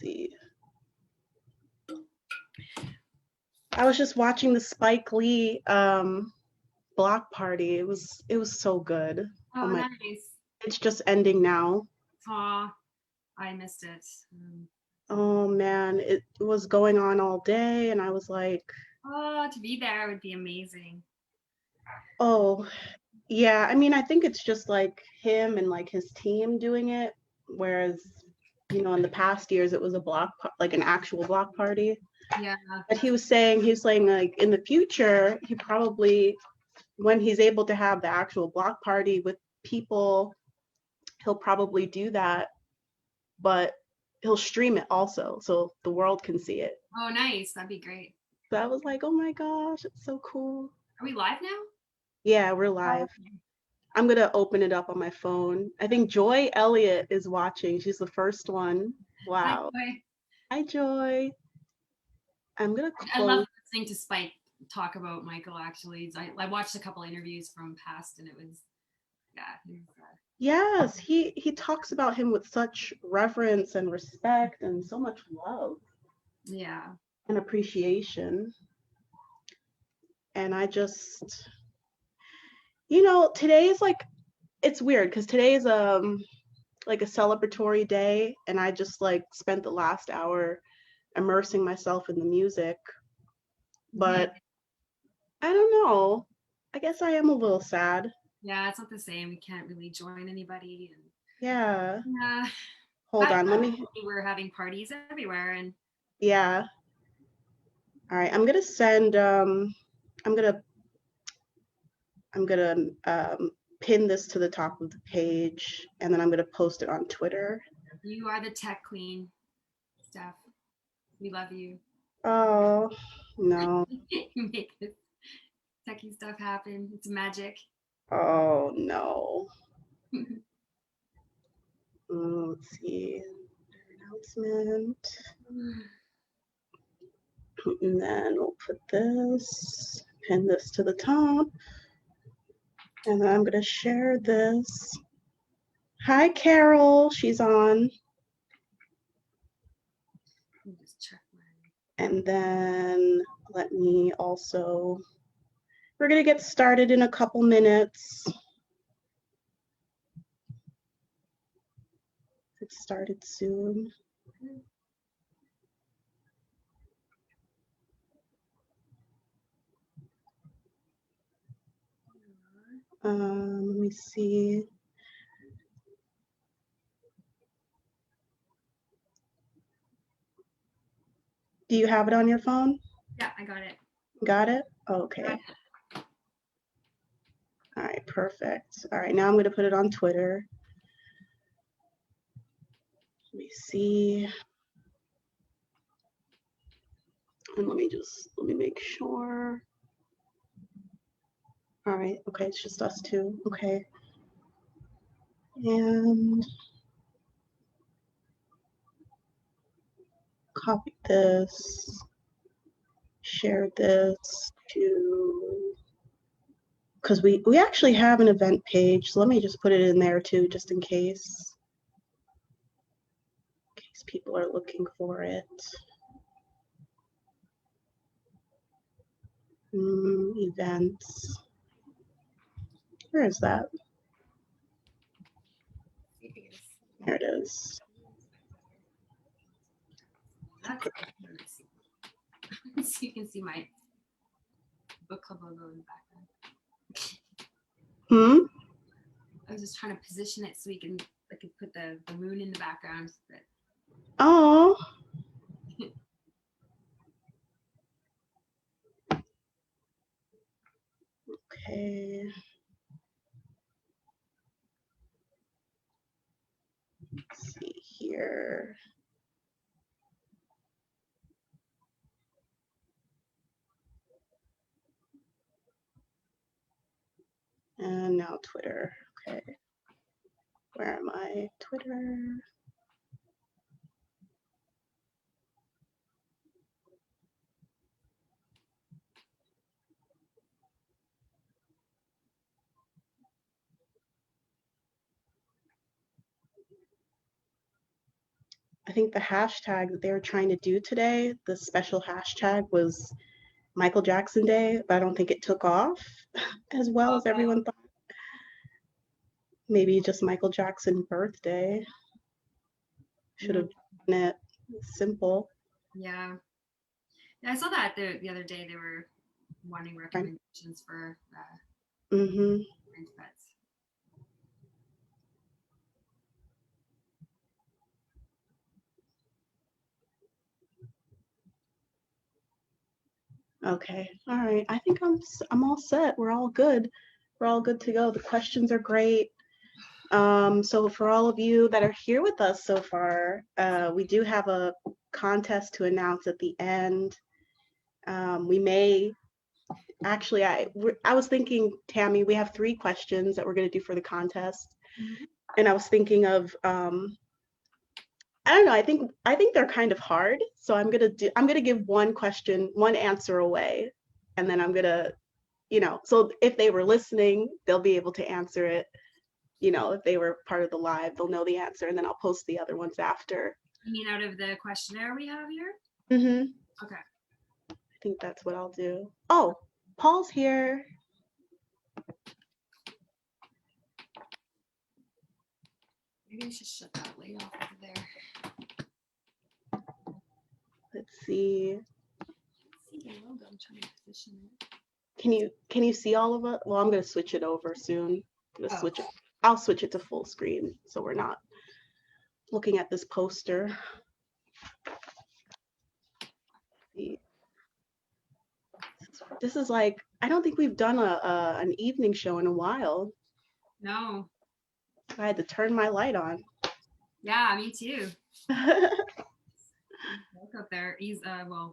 see. I was just watching the Spike Lee block party. It was so good. Oh, nice. It's just ending now. Aw, I missed it. Oh man, it was going on all day, and I was like, oh, to be there would be amazing. Oh, yeah. I mean, I think it's just like him and like his team doing it, whereas, you know, in the past years it was a like an actual block party. Yeah. But he's saying like in the future, he probably, when he's able to have the actual block party with people, he'll probably do that, but he'll stream it also so the world can see it. Oh, nice. That'd be great. So I was like, oh my gosh, it's so cool. Are we live now? Yeah, we're live. Oh, okay. I'm going to open it up on my phone. I think Joy Elliott is watching. She's the first one. Wow. Hi, Joy. Hi, Joy. I'm going to close. I love listening to Spike talk about Michael, actually. I watched a couple interviews from past, and it was, yeah. Yes, he talks about him with such reverence and respect and so much love. Yeah. And appreciation. And I just, you know, today is like, it's weird because today is like a celebratory day, and I just like spent the last hour immersing myself in the music. But I don't know. I guess I am a little sad. Yeah, it's not the same. We can't really join anybody. And yeah. Yeah. Hold on, let me. We're having parties everywhere, and yeah. All right, I'm gonna send. I'm gonna pin this to the top of the page, and then I'm gonna post it on Twitter. You are the tech queen, Steph. We love you. Oh no. You make this techie stuff happen. It's magic. Oh no. Let's see. Announcement. And then we'll put this, pin this to the top. And then I'm going to share this. Hi, Carol. She's on. Just check and then let me also, we're going to get started in a couple minutes. Get started soon. Let me see. Do you have it on your phone? Yeah, I got it. Got it? Okay. Got it. All right, perfect. All right, now I'm going to put it on Twitter. Let me see. And let me make sure. All right, okay, it's just us two. Okay. And copy this, share this to, because we actually have an event page. So let me just put it in there too, just in case people are looking for it. Events. Where is that? There it is. So you can see my book club logo in the background. I was just trying to position it so I could put the moon in the background. Oh. Okay. Let's see here. And now Twitter. Okay. Where am I? Twitter. I think the hashtag that they were trying to do today, the special hashtag was Michael Jackson Day, but I don't think it took off as well as everyone thought. Maybe just Michael Jackson birthday. Should have done it simple. Yeah. Yeah, I saw that the other day. They were wanting recommendations for pets. Okay. All right. I think I'm all set. We're all good. We're all good to go. The questions are great. So for all of you that are here with us so far, we do have a contest to announce at the end. We may actually, I was thinking, Tammy, we have 3 questions that we're going to do for the contest, and I was thinking of I don't know. I think they're kind of hard. So I'm gonna give one question, one answer away, and then I'm gonna, so if they were listening, they'll be able to answer it. If they were part of the live, they'll know the answer, and then I'll post the other ones after. You mean out of the questionnaire we have here? Okay. I think that's what I'll do. Oh, Paul's here. Maybe I should shut that light off over there. Let's see. See the logo. I'm trying to position it. Can you see all of it? Well, I'm gonna switch it over soon. I'll switch it to full screen so we're not looking at this poster. This is like, I don't think we've done an evening show in a while. No. I had to turn my light on. Yeah, me too. Look up there. He's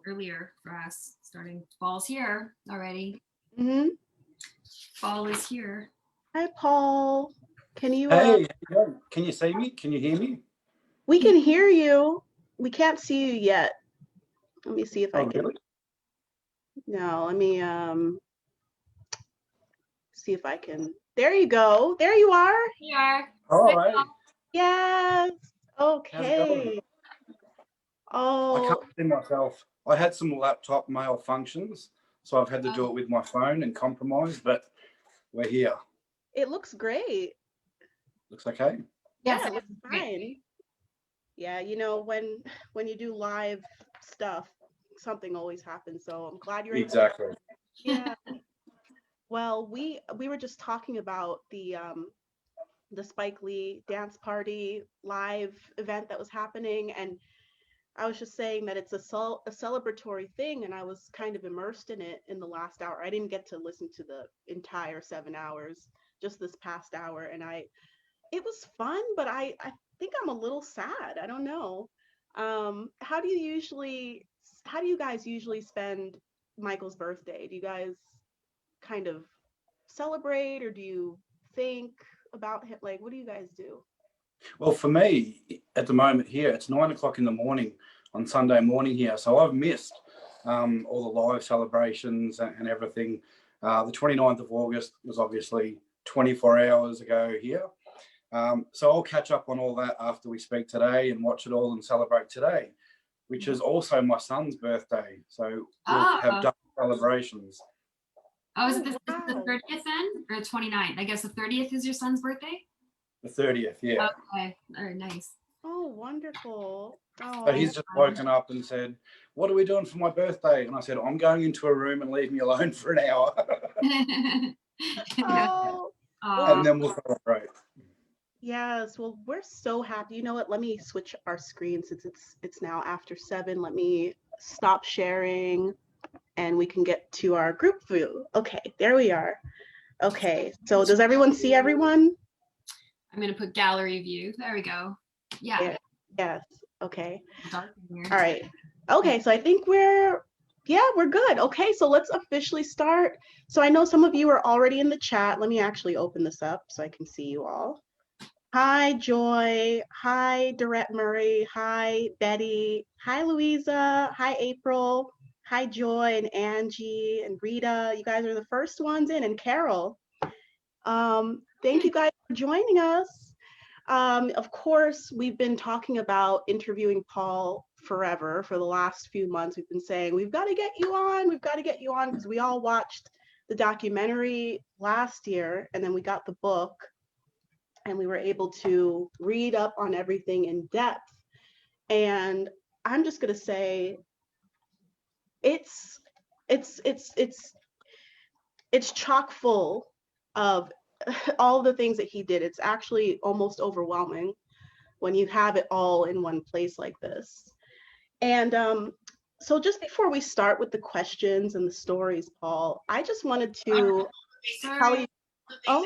earlier for us, starting. Paul's here already. Paul is here. Hi, Paul. Can you? Hey, can you see me? Can you hear me? We can hear you. We can't see you yet. Let me see if I can. Really? No, let me see if I can. There you go. There you are. You are. All right. Yes. Okay. Oh. I can't see myself. I had some laptop malfunctions, so I've had to do it with my phone and compromise, but we're here. It looks great. Looks okay? Yes, yeah, it looks fine. Yeah, when you do live stuff, something always happens. So I'm glad you're exactly. Yeah. Well, we were just talking about the Spike Lee dance party live event that was happening, and I was just saying that it's a celebratory thing, and I was kind of immersed in it in the last hour. I didn't get to listen to the entire 7 hours, just this past hour, and it was fun, but I think I'm a little sad. I don't know. How do you guys usually spend Michael's birthday? Do you guys kind of celebrate, or do you think about him? Like, what do you guys do? Well, for me, at the moment here, it's 9 o'clock in the morning on Sunday morning here. So I've missed all the live celebrations and everything. The 29th of August was obviously 24 hours ago here. So I'll catch up on all that after we speak today and watch it all and celebrate today, which is also my son's birthday. So we'll have double celebrations. Oh, is it the 30th then? Or the 29th? I guess the 30th is your son's birthday? The 30th, yeah. Okay, all right, nice. Oh, wonderful. Oh, so he's just woken up and said, "What are we doing for my birthday?" And I said, "I'm going into a room and leave me alone for an hour." And then we'll celebrate. Yes, well, we're so happy. You know what? Let me switch our screen since it's now after 7. Let me stop sharing and we can get to our group view. Okay, there we are. Okay, so does everyone see everyone? I'm going to put gallery view. There we go. Yeah. Yes. Okay. All right. Okay, so I think we're good. Okay, so let's officially start. So I know some of you are already in the chat. Let me actually open this up so I can see you all. Hi, Joy. Hi, Dorette Murray. Hi, Betty. Hi, Louisa. Hi, April. Hi, Joy and Angie and Rita. You guys are the first ones in, and Carol. Thank you guys for joining us. Of course, we've been talking about interviewing Paul forever. For the last few months, we've been saying, we've got to get you on, because we all watched the documentary last year, and then we got the book, and we were able to read up on everything in depth. And I'm just gonna say, it's chock full of all the things that he did. It's actually almost overwhelming when you have it all in one place like this. And so just before we start with the questions and the stories, Paul, I just wanted to tell you. Oh,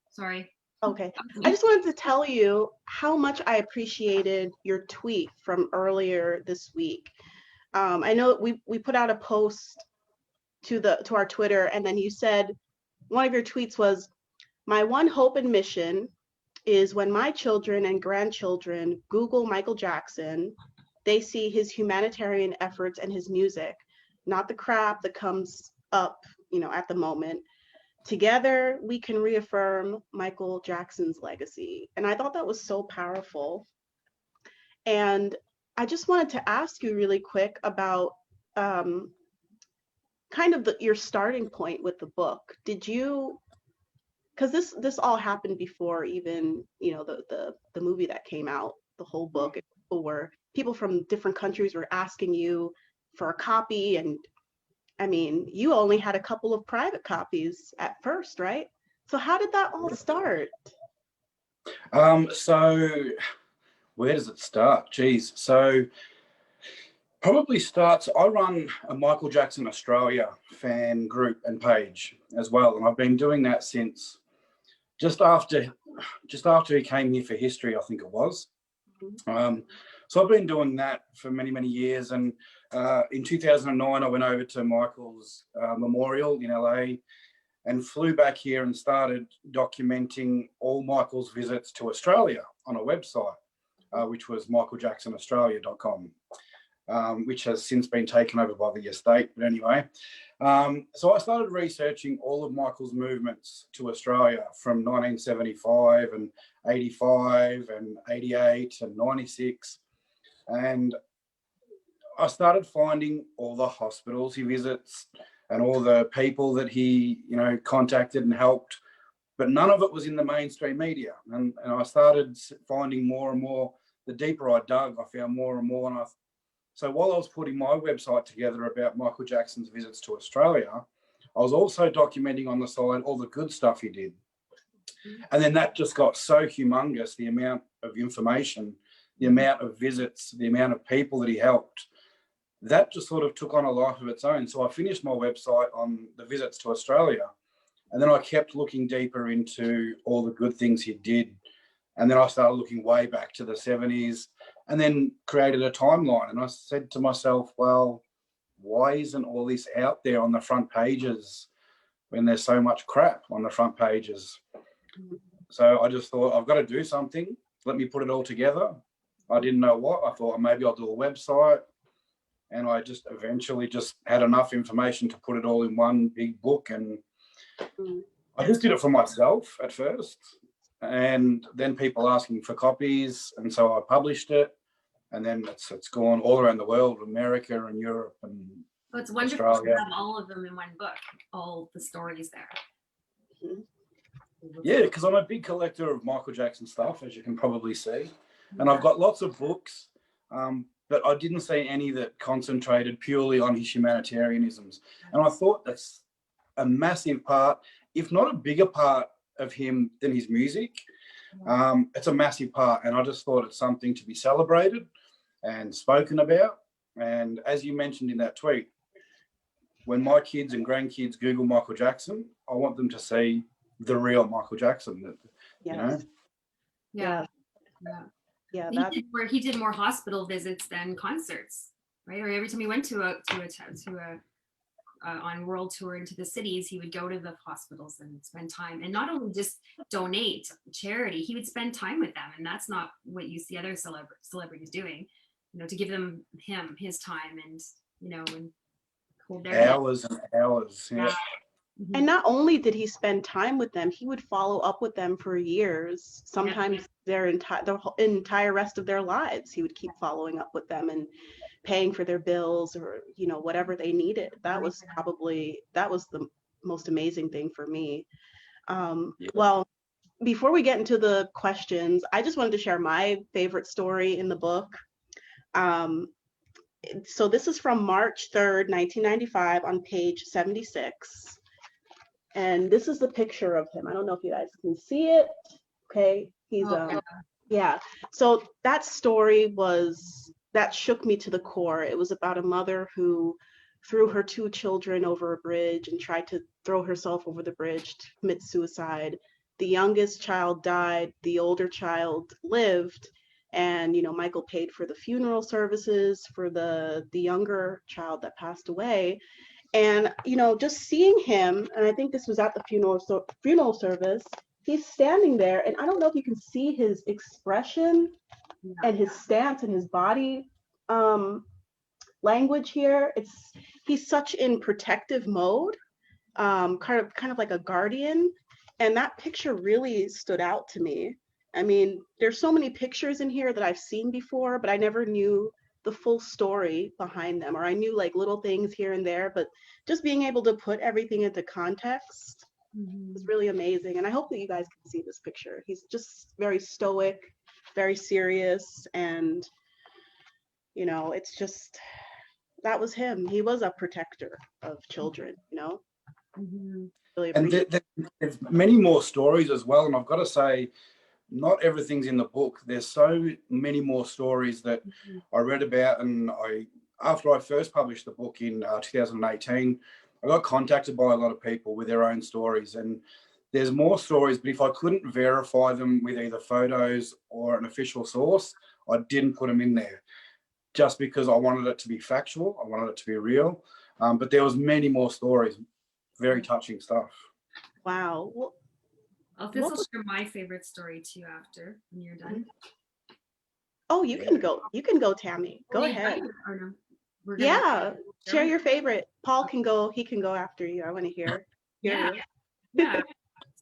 sorry. Okay. I just wanted to tell you how much I appreciated your tweet from earlier this week. I know we put out a post to our Twitter, and then you said one of your tweets was, "My one hope and mission is when my children and grandchildren Google Michael Jackson, they see his humanitarian efforts and his music, not the crap that comes up, at the moment. Together, we can reaffirm Michael Jackson's legacy." And I thought that was so powerful. And I just wanted to ask you really quick about kind of your starting point with the book. Did you, because this all happened before even the movie that came out, the whole book. People from different countries were asking you for a copy, and I mean, you only had a couple of private copies at first, right? So how did that all start? So where does it start? Geez. So probably starts, I run a Michael Jackson Australia fan group and page as well. And I've been doing that since just after he came here for history, I think it was. So I've been doing that for many, many years. And in 2009, I went over to Michael's memorial in LA and flew back here and started documenting all Michael's visits to Australia on a website, which was michaeljacksonaustralia.com. Which has since been taken over by the estate. But anyway, so I started researching all of Michael's movements to Australia from 1975 and 85 and 88 and 96. And I started finding all the hospitals he visits and all the people that he, contacted and helped. But none of it was in the mainstream media. And I started finding more and more. The deeper I dug, I found more and more. And so while I was putting my website together about Michael Jackson's visits to Australia, I was also documenting on the side all the good stuff he did. And then that just got so humongous, the amount of information, the amount of visits, the amount of people that he helped. That just sort of took on a life of its own. So I finished my website on the visits to Australia, and then I kept looking deeper into all the good things he did. And then I started looking way back to the 70s and then created a timeline. And I said to myself, well, why isn't all this out there on the front pages when there's so much crap on the front pages? So I just thought, I've got to do something. Let me put it all together. I didn't know what. I thought maybe I'll do a website. And I just eventually just had enough information to put it all in one big book. And I just did it for myself at first. And then people asking for copies, and so I published it, and then it's gone all around the world, America and Europe and so it's wonderful Australia. to have all of them in one book, all the stories there. Yeah, because I'm a big collector of Michael Jackson stuff, as you can probably see, and I've got lots of books, but I didn't see any that concentrated purely on his humanitarianisms, and I thought that's a massive part, if not a bigger part of him than his music. It's a massive part, and I just thought it's something to be celebrated and spoken about. And as you mentioned in that tweet, when my kids and grandkids Google Michael Jackson, I want them to see the real Michael Jackson. Yes. Yeah. He did more hospital visits than concerts, right? Or every time he went to on world tour into the cities, he would go to the hospitals and spend time, and not only just donate charity, he would spend time with them. And that's not what you see other celebrities doing, to give them his time and and hold their hours and hours. Yeah. And not only did he spend time with them, he would follow up with them for years, sometimes their entire rest of their lives. He would keep following up with them and paying for their bills or, you know, whatever they needed. That was the most amazing thing for me. Well, before we get into the questions, I just wanted to share my favorite story in the book. So this is from March 3rd, 1995 on page 76. And this is the picture of him. I don't know if you guys can see it. Okay. He's, yeah. So that story that shook me to the core. It was about a mother who threw her 2 children over a bridge and tried to throw herself over the bridge to commit suicide. The youngest child died, the older child lived, and, you know, Michael paid for the funeral services for the younger child that passed away. And, you know, just seeing him, and I think this was at the funeral service, he's standing there, and I don't know if you can see his expression and his stance and his body language here. He's such in protective mode, kind of like a guardian, and that picture really stood out to me. I mean, there's so many pictures in here that I've seen before, but I never knew the full story behind them, or I knew like little things here and there, but just being able to put everything into context was really amazing. And I hope that you guys can see this picture. He's just very stoic, very serious, and, you know, it's just, that was him. He was a protector of children, you know. Really and there's many more stories as well, and I've got to say, not everything's in the book. There's so many more stories that I read about, and after I first published the book in 2018, I got contacted by a lot of people with their own stories, and there's more stories, but if I couldn't verify them with either photos or an official source, I didn't put them in there, just because I wanted it to be factual, I wanted it to be real. But there was many more stories, very touching stuff. Wow. Well, This will share my favorite story too after when you're done. Oh, you can go. You can go, Tammy. Go ahead. Yeah, share your favorite. Paul can go. He can go after you. I want to hear. Yeah.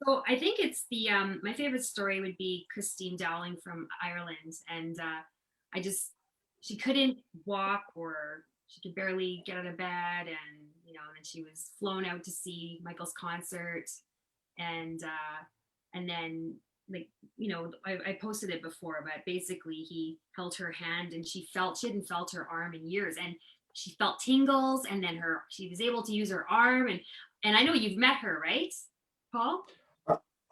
So I think it's the my favorite story would be Christine Dowling from Ireland, and she couldn't walk, or she could barely get out of bed, and you know, and she was flown out to see Michael's concert, and then, like, you know, I posted it before, but basically he held her hand, and she hadn't felt her arm in years, and she felt tingles, and then she was able to use her arm, and I know you've met her, right, Paul?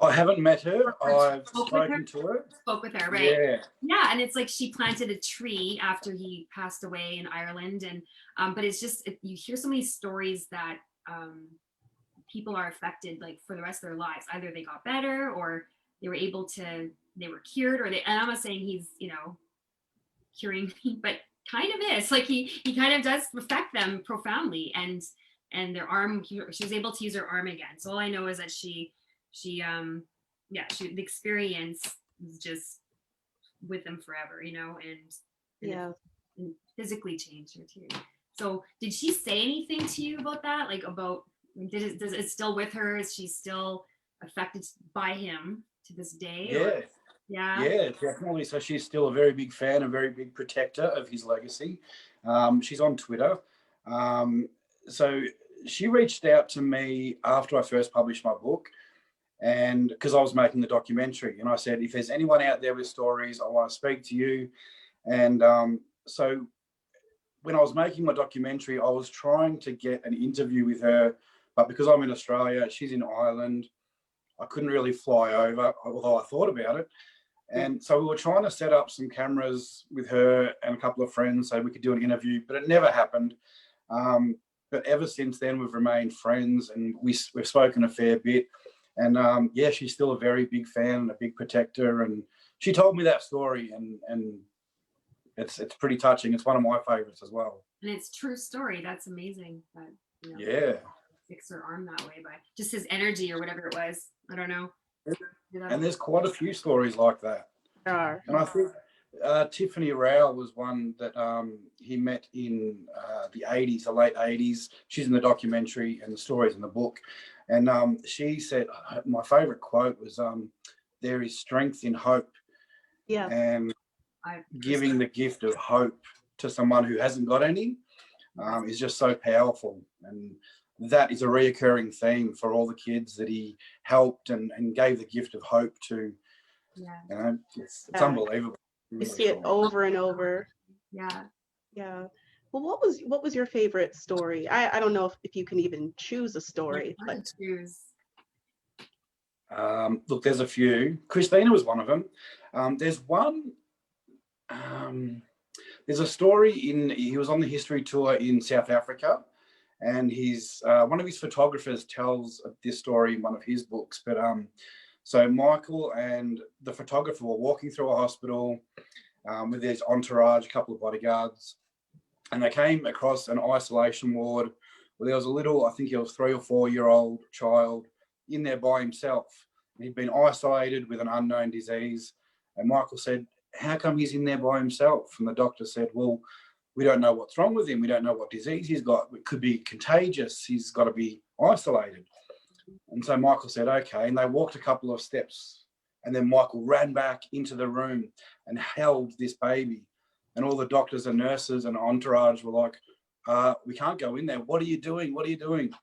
I haven't met her. I've spoken to her. Spoke with her, right? Yeah. Yeah, and it's like she planted a tree after he passed away in Ireland, and but it's just you hear so many stories that people are affected like for the rest of their lives. Either they got better, or they were cured, and I'm not saying he's, you know, curing, but kind of is. Like he kind of does affect them profoundly, and their arm, she was able to use her arm again. So all I know is that the experience was just with them forever, you know, and physically changed her too. So did she say anything to you about that? Like about, does it still with her? Is she still affected by him to this day? Yeah, definitely. So she's still a very big fan, a very big protector of his legacy. She's on Twitter. So she reached out to me after I first published my book, and because I was making the documentary, and I said, if there's anyone out there with stories, I want to speak to you. And so when I was making my documentary, I was trying to get an interview with her, but because I'm in Australia, she's in Ireland, I couldn't really fly over, although I thought about it. And so we were trying to set up some cameras with her and a couple of friends so we could do an interview, but it never happened. But ever since then, we've remained friends, and we've spoken a fair bit. And she's still a very big fan and a big protector. And she told me that story, and it's pretty touching. It's one of my favorites as well. And it's true story. That's amazing. That, you know, fix her arm that way by just his energy or whatever it was. I don't know. And there's quite a few stories like that. There are. And I think Tiffany Rao was one that he met in the 80s, the late 80s. She's in the documentary and the stories in the book. And she said, my favourite quote was, there is strength in hope. Yeah. And giving the gift of hope to someone who hasn't got any is just so powerful. And that is a reoccurring theme for all the kids that he helped and gave the gift of hope to. Yeah. You know, it's unbelievable. You see it over and over. Yeah. Yeah. Well, what was your favorite story? I don't know if you can even choose a story. But choose. Look, there's a few. Christina was one of them. There's one. There's a story he was on the history tour in South Africa, and one of his photographers tells this story in one of his books. But so Michael and the photographer were walking through a hospital with his entourage, a couple of bodyguards, and they came across an isolation ward where there was a little, I think he was 3 or 4 year old child in there by himself. He'd been isolated with an unknown disease. And Michael said, how come he's in there by himself? And the doctor said, well, we don't know what's wrong with him. We don't know what disease he's got. It could be contagious. He's got to be isolated. And so Michael said, okay. And they walked a couple of steps. And then Michael ran back into the room and held this baby. And all the doctors and nurses and entourage were like, we can't go in there. What are you doing? What are you doing?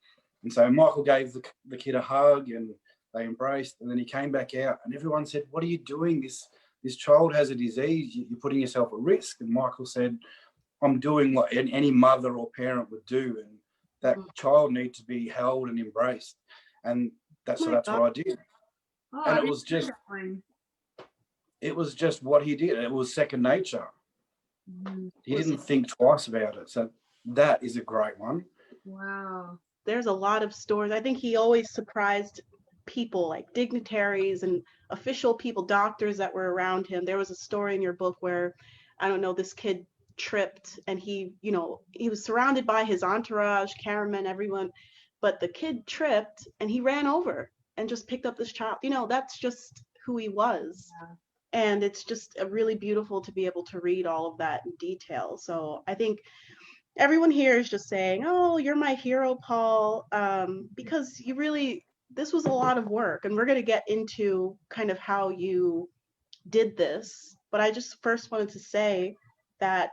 And so Michael gave the kid a hug and they embraced. And then he came back out and everyone said, what are you doing? This child has a disease. You're putting yourself at risk. And Michael said, I'm doing what any mother or parent would do. And that child needs to be held and embraced. And that's what I did. Oh, and it was just what he did. It was second nature. Mm-hmm. He didn't think twice about it. So that is a great one. Wow. There's a lot of stories. I think he always surprised people, like dignitaries and official people, doctors that were around him. There was a story in your book where, I don't know, this kid tripped and he was surrounded by his entourage, cameramen, everyone, but the kid tripped and he ran over and just picked up this child. That's just who he was. Yeah. And it's just really beautiful to be able to read all of that in detail. So I think everyone here is just saying, oh, you're my hero, Paul, because this was a lot of work. And we're going to get into kind of how you did this. But I just first wanted to say that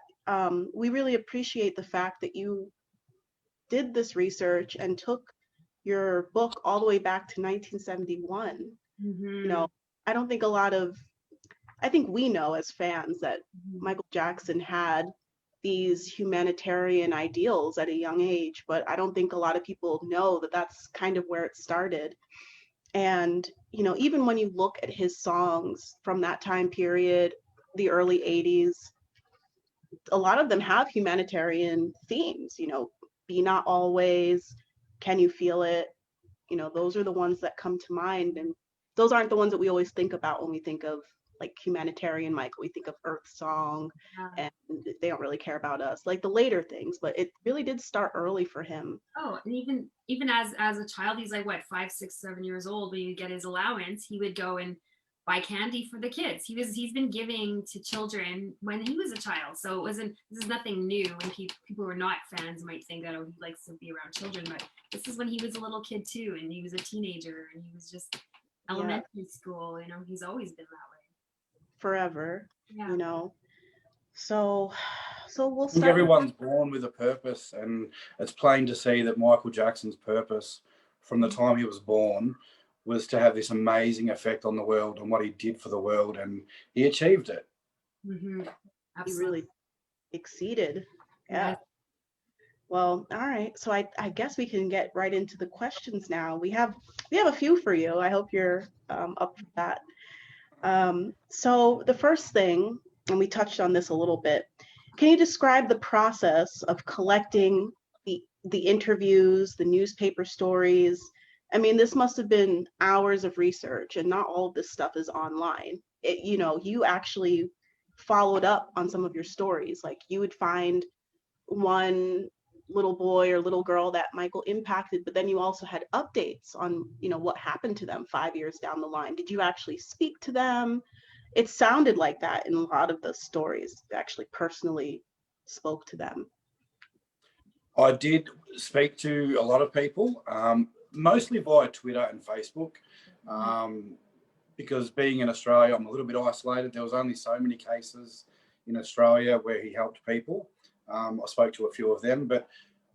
we really appreciate the fact that you did this research and took your book all the way back to 1971. Mm-hmm. I think we know as fans that Michael Jackson had these humanitarian ideals at a young age, but I don't think a lot of people know that that's kind of where it started. And, even when you look at his songs from that time period, the early 80s, a lot of them have humanitarian themes, Be Not Always, Can You Feel It? Those are the ones that come to mind. And those aren't the ones that we always think about when we think of like humanitarian Michael. We think of Earth Song, and they don't really care about us, like the later things, but it really did start early for him. Oh, and even as a child, he's like, what, 5, 6, 7 years old, when he would get his allowance, he would go and buy candy for the kids. He's been giving to children when he was a child. So this is nothing new. When people who are not fans might think that, oh, he likes to be around children, but this is when he was a little kid too, and he was a teenager, and he was just elementary school, he's always been that way. Forever, So we'll start. I think everyone's born with a purpose, and it's plain to see that Michael Jackson's purpose from the time he was born was to have this amazing effect on the world and what he did for the world, and he achieved it. Mm-hmm. He really exceeded. Yeah. Well, all right. So I guess we can get right into the questions now. We have a few for you. I hope you're up for that. So the first thing, and we touched on this a little bit, can you describe the process of collecting the interviews, the newspaper stories? I mean, this must have been hours of research, and not all of this stuff is online. You actually followed up on some of your stories. Like you would find one little boy or little girl that Michael impacted, but then you also had updates on, what happened to them 5 years down the line. Did you actually speak to them? it sounded like that in a lot of the stories. It actually personally spoke to them. I did speak to a lot of people, mostly via Twitter and Facebook, because being in Australia, I'm a little bit isolated. There was only so many cases in Australia where he helped people. I spoke to a few of them, but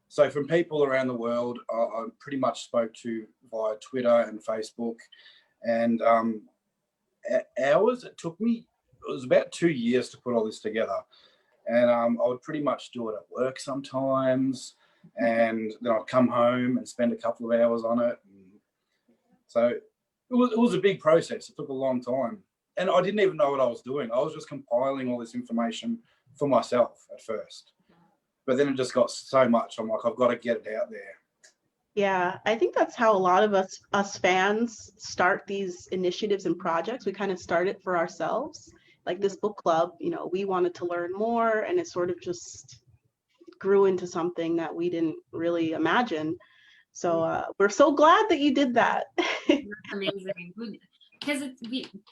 so from people around the world, I pretty much spoke to via Twitter and Facebook, and hours it took me. It was about 2 years to put all this together, and I would pretty much do it at work sometimes, and then I'd come home and spend a couple of hours on it. So it was a big process. It took a long time, and I didn't even know what I was doing. I was just compiling all this information for myself at first, but then it just got so much. I'm like, I've got to get it out there. Yeah, I think that's how a lot of us fans start these initiatives and projects. We kind of start it for ourselves. Like this book club, we wanted to learn more, and it sort of just grew into something that we didn't really imagine. So we're so glad that you did that. That's amazing. Because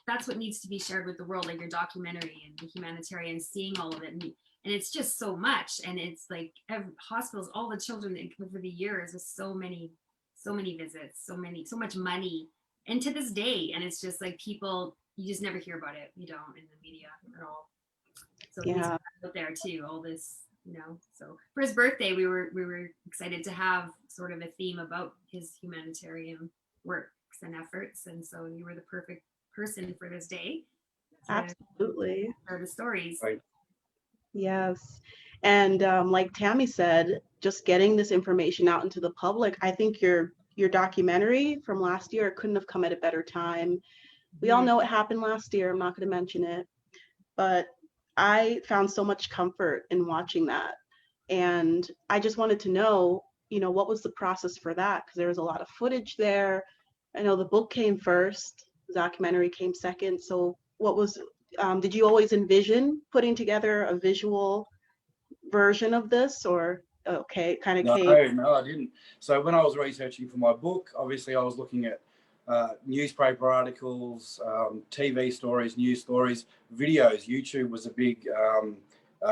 that's what needs to be shared with the world, like your documentary and the humanitarian, seeing all of it. And it's just so much. And it's like hospitals, all the children over the years, with so many visits, so much money. And to this day, and it's just like people, you just never hear about it. You don't in the media at all. So Yeah. out there too, all this, So for his birthday, we were excited to have sort of a theme about his humanitarian works and efforts, and so you were the perfect person for this day. Absolutely. Share the stories. Right. Yes. And like Tammy said, just getting this information out into the public, I think your documentary from last year couldn't have come at a better time. We all know what happened last year. I'm not going to mention it, but I found so much comfort in watching that. And I just wanted to know, what was the process for that? Because there was a lot of footage there. I know the book came first, the documentary came second. So did you always envision putting together a visual version of this, or kind of came? No, I didn't. So when I was researching for my book, obviously I was looking at newspaper articles, TV stories, news stories, videos. YouTube was a big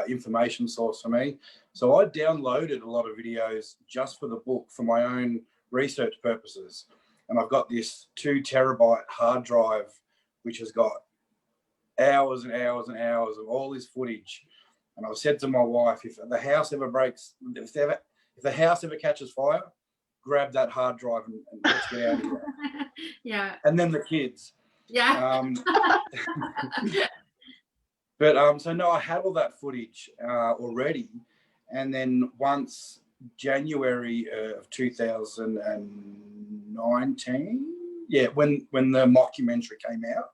information source for me. So I downloaded a lot of videos just for the book for my own research purposes. And I've got this 2 terabyte hard drive, which has got hours and hours and hours of all this footage. And I've said to my wife, if the house ever breaks, if the house ever catches fire, grab that hard drive and let's get out of here. Yeah. And then the kids. Yeah. But so no, I had all that footage already. And then once January of 2019, when the mockumentary came out,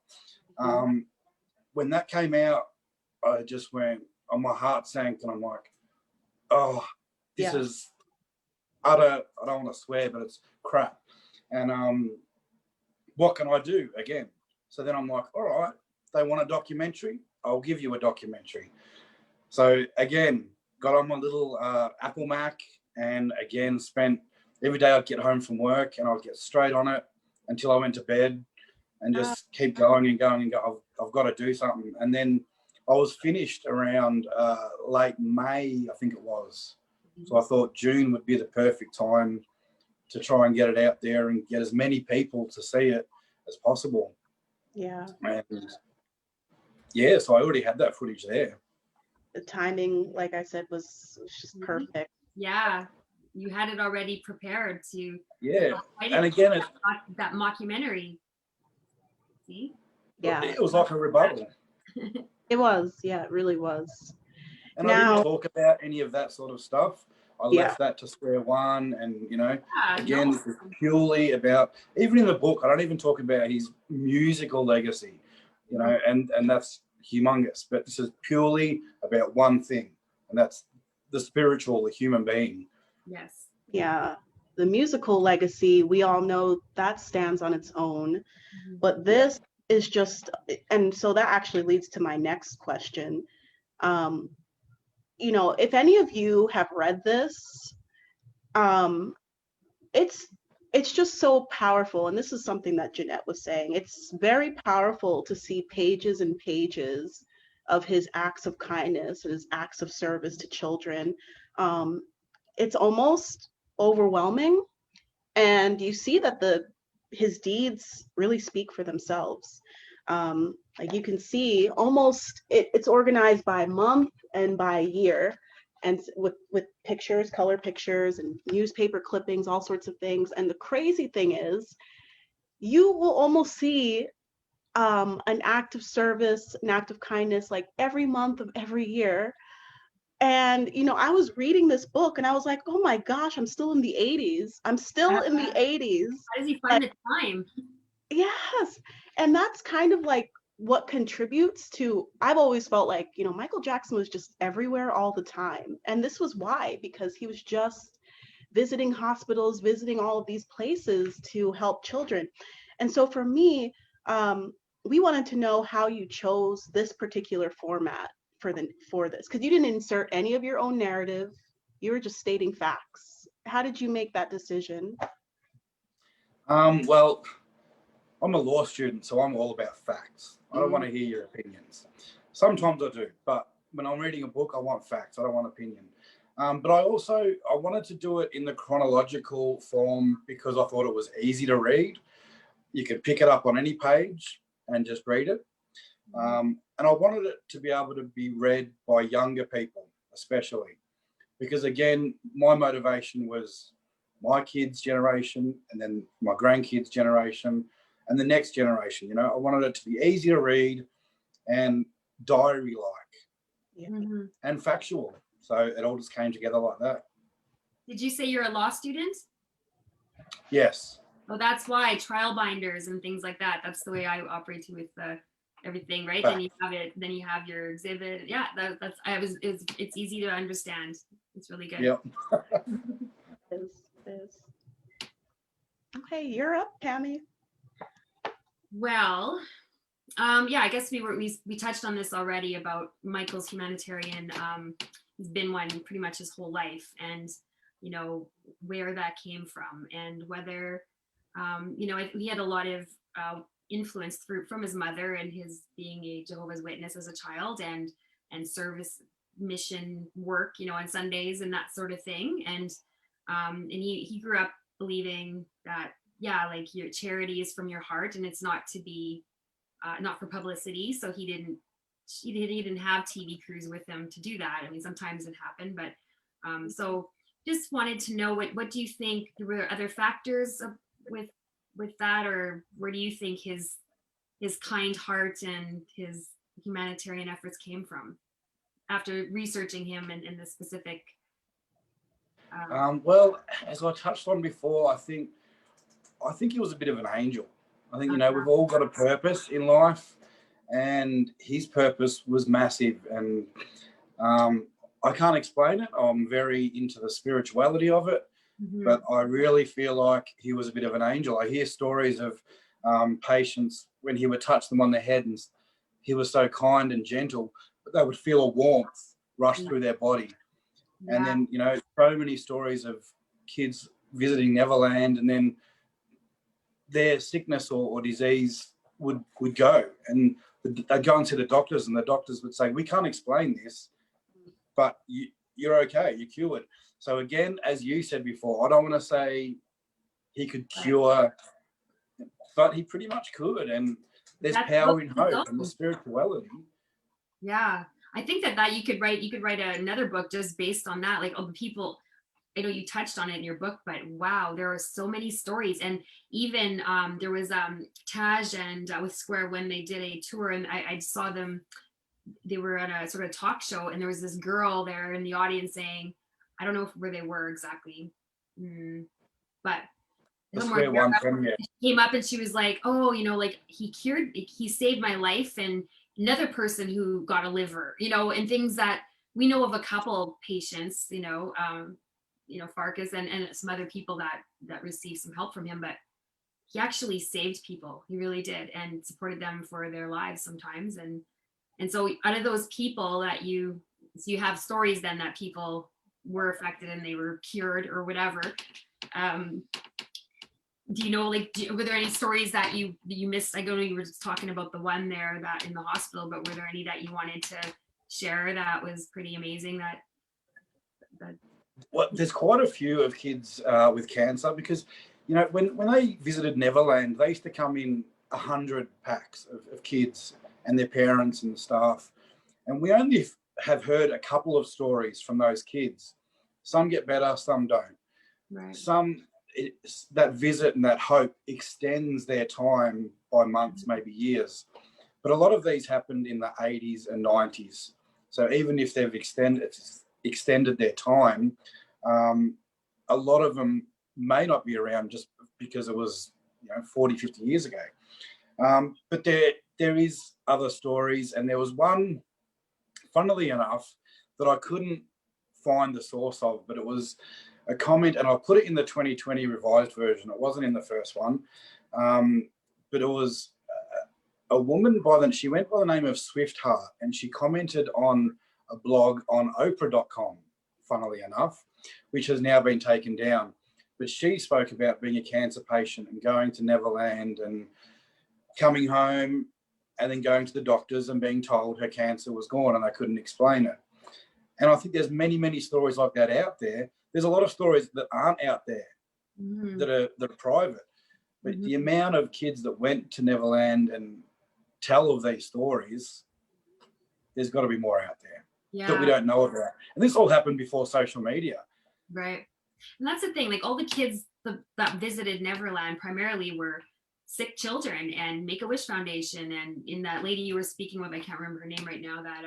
when that came out, I just went, my heart sank, and I'm like, oh, this is utter, I don't want to swear, but it's crap. And what can I do again? So then I'm like, all right, they want a documentary, I'll give you a documentary. So again, got on my little Apple Mac, and again spent every day. I'd get home from work and I'd get straight on it until I went to bed, and just keep going and going and go. I've got to do something. And then I was finished around late May, I think it was. So I thought June would be the perfect time to try and get it out there and get as many people to see it as possible. Yeah. And so I already had that footage there. The timing, like I said, was just perfect. Yeah. You had it already prepared to. Yeah. And again, that mockumentary. See? Yeah. It was like a rebuttal. It was. Yeah, it really was. And I didn't talk about any of that sort of stuff. I left that to square one. And, again, this is purely about, even in the book, I don't even talk about his musical legacy, and that's humongous. But this is purely about one thing, and that's the spiritual, the human being. Yes. Yeah. The musical legacy, we all know that stands on its own. But this is just, and so that actually leads to my next question. If any of you have read this, it's it's just so powerful. And this is something that Jeanette was saying. It's very powerful to see pages and pages of his acts of kindness and his acts of service to children. Um, it's almost overwhelming, and you see that his deeds really speak for themselves. Like you can see almost it's organized by month and by year, and with pictures, color pictures, and newspaper clippings, all sorts of things. And the crazy thing is, you will almost see an act of service, an act of kindness, like every month of every year. And I was reading this book and I was like, oh my gosh, I'm still in the 80s. I'm still in the 80s. How does he find the time? Yes. And that's kind of like what contributes to, I've always felt like, Michael Jackson was just everywhere all the time. And this was why, because he was just visiting hospitals, visiting all of these places to help children. And so for me, we wanted to know how you chose this particular format for this, because you didn't insert any of your own narrative. You were just stating facts. How did you make that decision? Well, I'm a law student, so I'm all about facts. I don't want to Mm. hear your opinions. Sometimes I do, but when I'm reading a book, I want facts. I don't want opinion. But I wanted to do it in the chronological form because I thought it was easy to read. You could pick it up on any page and just read it. And I wanted it to be able to be read by younger people, especially, because again, my motivation was my kids' generation and then my grandkids' generation and the next generation. I wanted it to be easy to read and diary-like and factual. So it all just came together like that. Did you say you're a law student? Yes. Oh, that's why trial binders and things like that. That's the way I operate too with everything, right? Right. Then you have it. Then you have your exhibit. Yeah, it's easy to understand. It's really good. Yep. Is. Okay, you're up, Tammy. Well, yeah, I guess we touched on this already about Michael's humanitarian. He's been one pretty much his whole life, and where that came from, and whether he had a lot of influence from his mother and his being a Jehovah's Witness as a child, and service mission work, on Sundays and that sort of thing, and he grew up believing that, yeah, like your charity is from your heart and it's not to be not for publicity. So he didn't have TV crews with him to do that. I mean, sometimes it happened, but so just wanted to know what do you think, were there other factors with that, or where do you think his kind heart and his humanitarian efforts came from after researching him and the specific well, as I touched on before, I think he was a bit of an angel. I think, we've all got a purpose in life, and his purpose was massive. And I can't explain it. I'm very into the spirituality of it, but I really feel like he was a bit of an angel. I hear stories of patients when he would touch them on the head, and he was so kind and gentle, but they would feel a warmth rush through their body. Yeah. And then, so many stories of kids visiting Neverland, and then their sickness or disease would go, and they'd go and see the doctors, and the doctors would say, we can't explain this, but you're okay, you're cured. So again, as you said before, I don't want to say he could cure, but he pretty much could, and there's power in hope and the spirituality. Yeah, I think that you could write another book just based on that, like, the people. I know you touched on it in your book, but wow, there are so many stories. And even there was Taj and with Square, when they did a tour, and I saw them, they were on a sort of talk show, and there was this girl there in the audience saying, I don't know where they were exactly, but came up and she was like, oh, like he saved my life, and another person who got a liver, and things that we know of a couple patients, Farkas and some other people that received some help from him, but he actually saved people. He really did, and supported them for their lives sometimes. And so out of those people that you have stories then that people were affected and they were cured or whatever. do you know, like, were there any stories that you missed? I know you were just talking about the one there that in the hospital, but were there any that you wanted to share that was pretty amazing? That Well, there's quite a few of kids with cancer because, you know, when they visited Neverland, they used to come in 100 packs of kids and their parents and the staff. And we only have heard a couple of stories from those kids. Some get better, some don't. right. Some, that visit and that hope extends their time by months, maybe years. But a lot of these happened in the 80s and 90s. So even if they've extended their time, a lot of them may not be around just because it was, you know, 40, 50 years ago. But there is other stories, and there was one, funnily enough, that I couldn't find the source of, but it was a comment, and I'll put it in the 2020 revised version. It wasn't in the first one, but it was a woman she went by the name of Swift Heart, and she commented on a blog on Oprah.com, funnily enough, which has now been taken down. But she spoke about being a cancer patient and going to Neverland and coming home and then going to the doctors and being told her cancer was gone and they couldn't explain it. And I think there's many, many stories like that out there. There's a lot of stories that aren't out there, that are private. But the amount of kids that went to Neverland and tell of these stories, there's got to be more out there that we don't know about. And this all happened before social media. Right. And that's the thing, like all the kids that visited Neverland primarily were sick children, and Make-A-Wish Foundation, and in that lady you were speaking with, I can't remember her name right now, that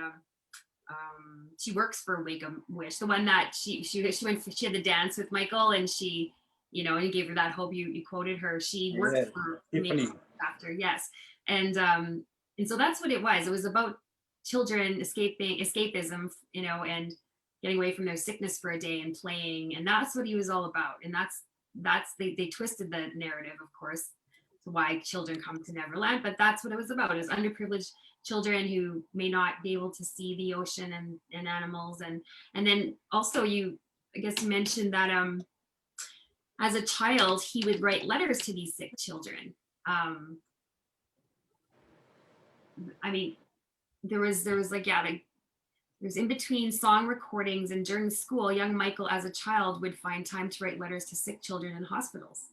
she works for Make-A-Wish, the one that she had the dance with Michael, and she, you know, and you gave her that hope, you quoted her, she worked for Make-A-Wish Chapter, yes. And so that's what it was about children escapism, you know, and getting away from their sickness for a day and playing, and that's what he was all about. And they twisted the narrative, of course, to why children come to Neverland, but that's what it was about, is underprivileged children who may not be able to see the ocean and animals. And then also I guess you mentioned that as a child he would write letters to these sick children. I mean, there was like, there's in between song recordings, and during school, young Michael as a child would find time to write letters to sick children in hospitals.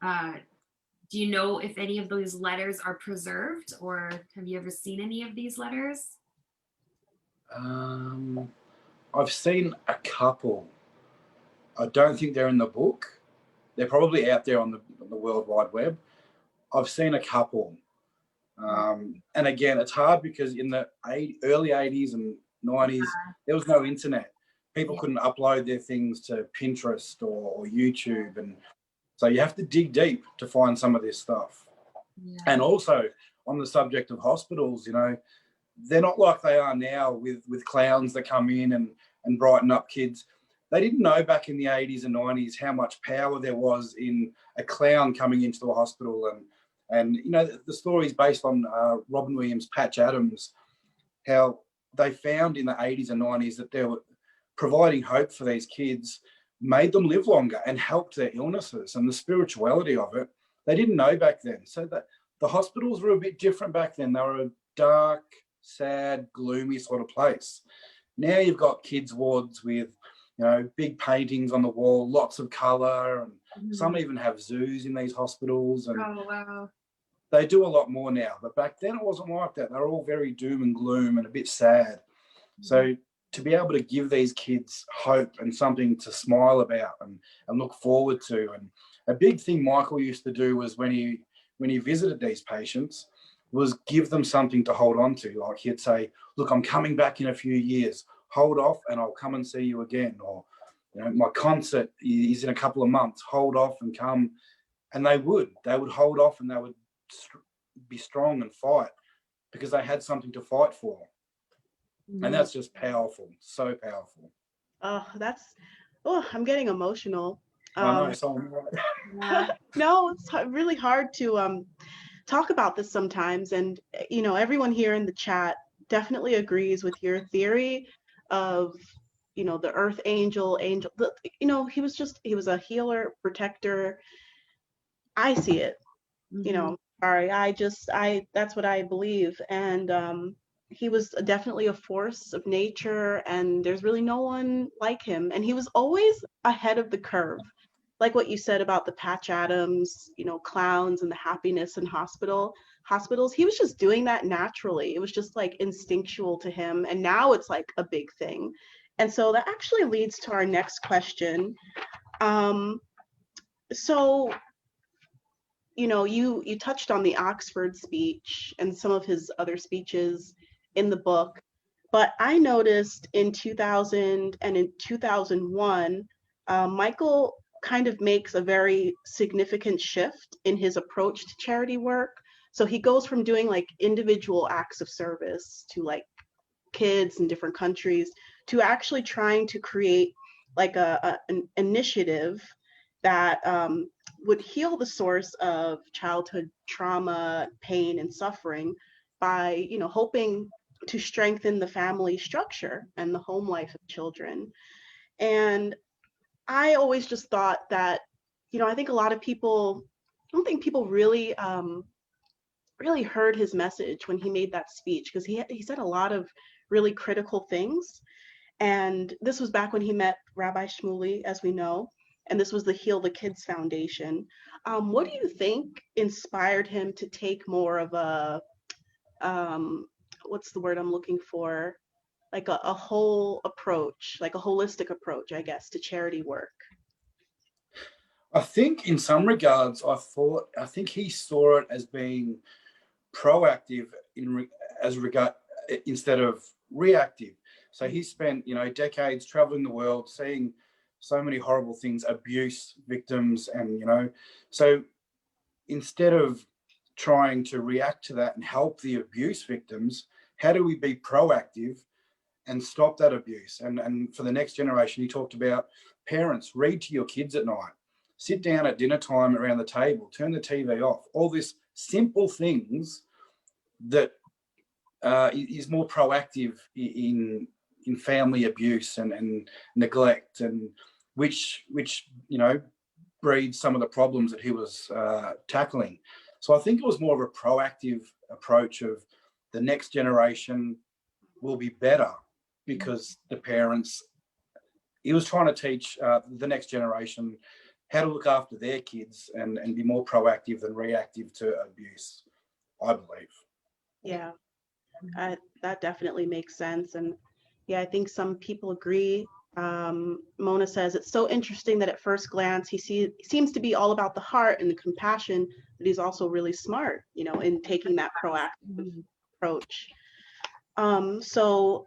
Do you know if any of those letters are preserved, or have you ever seen any of these letters? I've seen a couple. I don't think they're in the book. They're probably out there on the World Wide Web. I've seen a couple. And again, it's hard because in the early 80s and 90s, there was no internet. People couldn't upload their things to Pinterest or YouTube. And so you have to dig deep to find some of this stuff. Yeah. And also on the subject of hospitals, you know, they're not like they are now with clowns that come in and brighten up kids. They didn't know back in the 80s and 90s how much power there was in a clown coming into the hospital. And you know, the story is based on Robin Williams' Patch Adams, how they found in the 80s and 90s that they were providing hope for these kids, made them live longer and helped their illnesses, and the spirituality of it. They didn't know back then. So that the hospitals were a bit different back then. They were a dark, sad, gloomy sort of place. Now you've got kids' wards with, you know, big paintings on the wall, lots of colour, and some even have zoos in these hospitals. And oh, wow. They do a lot more now, but back then it wasn't like that. They were all very doom and gloom and a bit sad. So to be able to give these kids hope and something to smile about and look forward to. And a big thing Michael used to do was when he visited these patients was give them something to hold on to. Like he'd say, look, I'm coming back in a few years, hold off and I'll come and see you again. Or, you know, my concert is in a couple of months, hold off and come. And they would hold off and they would be strong and fight because they had something to fight for. And that's just powerful, so powerful. Oh, I'm getting emotional. I know, so right. No, it's really hard to talk about this sometimes. And, you know, everyone here in the chat definitely agrees with your theory of, you know, the earth angel, you know, he was a healer, protector. I see it. You Mhm. know, sorry, that's what I believe. And he was definitely a force of nature, and there's really no one like him. And he was always ahead of the curve. Like what you said about the Patch Adams, clowns and the happiness in hospitals. He was just doing that naturally. It was just like instinctual to him. And now it's like a big thing. And so that actually leads to our next question. Um, so you touched on the Oxford speech and some of his other speeches in the book, but I noticed in 2000 and in 2001, Michael kind of makes a very significant shift in his approach to charity work. So he goes from doing like individual acts of service to like kids in different countries to actually trying to create like an initiative that would heal the source of childhood trauma, pain, and suffering by, hoping to strengthen the family structure and the home life of children. And I always just thought that, I think a lot of people, I don't think people really heard his message when he made that speech, because he said a lot of really critical things. And this was back when he met Rabbi Shmuley, as we know, and this was the Heal the Kids Foundation. What do you think inspired him to take more of a, what's the word I'm looking for? Like a whole approach, like a holistic approach, I guess, to charity work? I think in some regards, I think he saw it as being proactive as regard instead of reactive. So he spent decades traveling the world, seeing so many horrible things, abuse victims, and so instead of trying to react to that and help the abuse victims, how do we be proactive and stop that abuse? And for the next generation, he talked about parents, read to your kids at night, sit down at dinner time around the table, turn the TV off, all these simple things that is more proactive in family abuse and neglect, and which breeds some of the problems that he was tackling. So I think it was more of a proactive approach of the next generation will be better because the parents. He was trying to teach the next generation how to look after their kids and be more proactive than reactive to abuse, I believe. Yeah, that definitely makes sense. And yeah, I think some people agree. Mona says it's so interesting that at first glance seems to be all about the heart and the compassion, but he's also really smart, in taking that proactive approach. So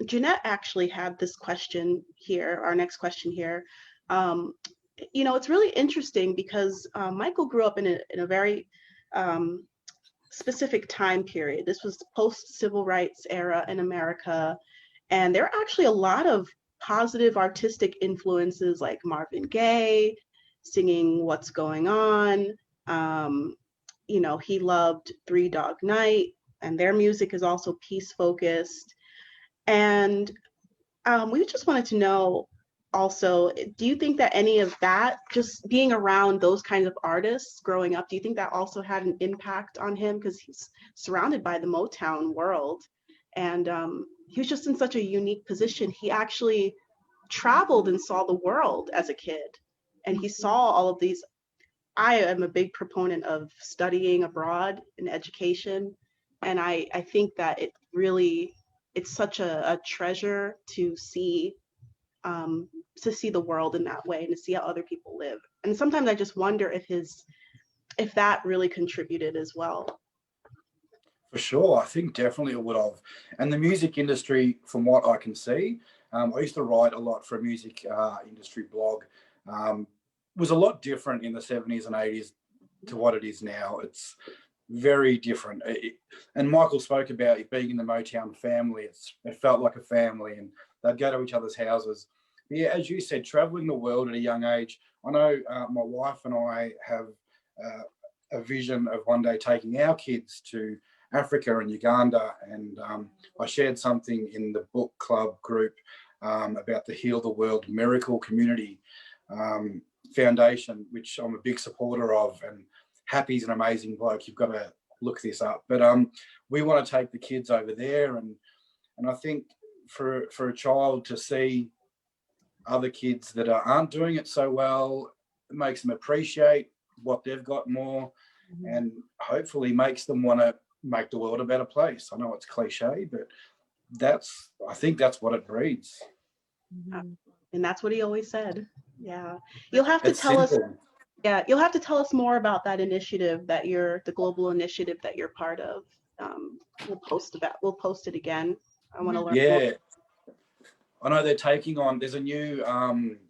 Jeanette actually had this question here, our next question here. Um, it's really interesting because Michael grew up in a very specific time period. This was the post-civil rights era in America, and there are actually a lot of positive artistic influences like Marvin Gaye singing What's Going On. Um, he loved Three Dog Night, and their music is also peace focused. And we just wanted to know also, do you think that any of that, just being around those kinds of artists growing up, do you think that also had an impact on him? Because he's surrounded by the Motown world, and he was just in such a unique position. He actually traveled and saw the world as a kid, and he saw all of these. I am a big proponent of studying abroad in education, and I think that it's such a treasure um, to see the world in that way and to see how other people live. And sometimes I just wonder if that really contributed as well. For sure, I think definitely it would have. And the music industry, from what I can see, I used to write a lot for a music industry blog. Was a lot different in the 70s and 80s to what it is now. It's very different. And Michael spoke about it being in the Motown family. It felt like a family, and they'd go to each other's houses. But yeah, as you said, traveling the world at a young age. I know my wife and I have a vision of one day taking our kids to Africa and Uganda. And I shared something in the book club group about the Heal the World Miracle community. foundation, which I'm a big supporter of, and Happy's an amazing bloke. You've got to look this up. But we want to take the kids over there, and I think for a child to see other kids that aren't doing it so well, it makes them appreciate what they've got more, and hopefully makes them want to make the world a better place. I know it's cliche, but I think that's what it breeds. And that's what he always said. Yeah. You'll have to It's tell simple. us. Yeah, you'll have to tell us more about that initiative the global initiative that you're part of. We'll post it again. I want to learn more. Yeah. I know they're taking on, there's a new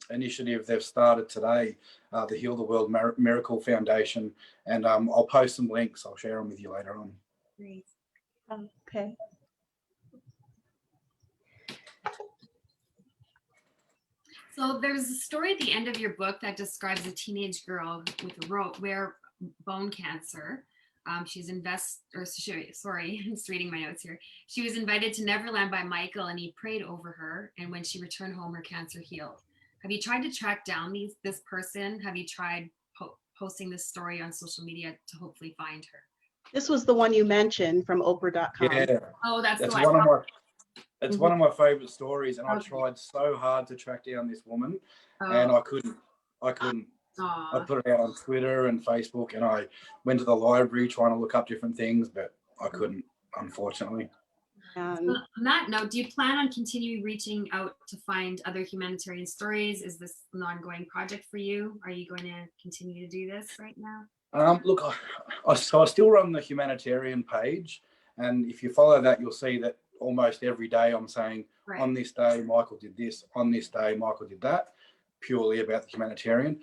initiative they've started today, the Heal the World Miracle Foundation, and I'll post some links. I'll share them with you later on. Great. Okay. So there's a story at the end of your book that describes a teenage girl with rare bone cancer. I'm just reading my notes here. She was invited to Neverland by Michael, and he prayed over her. And when she returned home, her cancer healed. Have you tried to track down this person? Have you tried posting this story on social media to hopefully find her? This was the one you mentioned from Oprah.com. Yeah. Oh, that's the one one. It's one of my favorite stories, and I tried so hard to track down this woman, and I couldn't. I put it out on Twitter and Facebook, and I went to the library trying to look up different things, but I couldn't, unfortunately. On that note, do you plan on continuing reaching out to find other humanitarian stories? Is this an ongoing project for you? Are you going to continue to do this right now? Look, I still run the humanitarian page, and if you follow that, you'll see that almost every day I'm saying, on this day, Michael did this, on this day, Michael did that, purely about the humanitarian.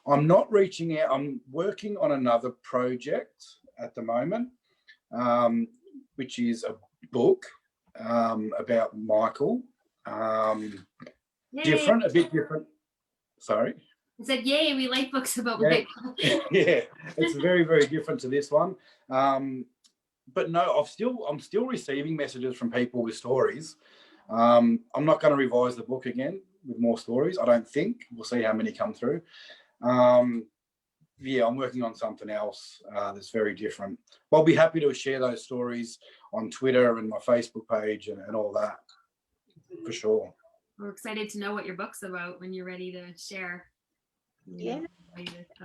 I'm not reaching out. I'm working on another project at the moment, which is a book about Michael. A bit different. Sorry. I said, yay, we like books about Michael. Yeah, it's very, very different to this one. But no, I'm still receiving messages from people with stories. I'm not going to revise the book again with more stories, I don't think. We'll see how many come through. Yeah, I'm working on something else that's very different. I'll be happy to share those stories on Twitter and my Facebook page and all that, for sure. We're excited to know what your book's about when you're ready to share. Yeah.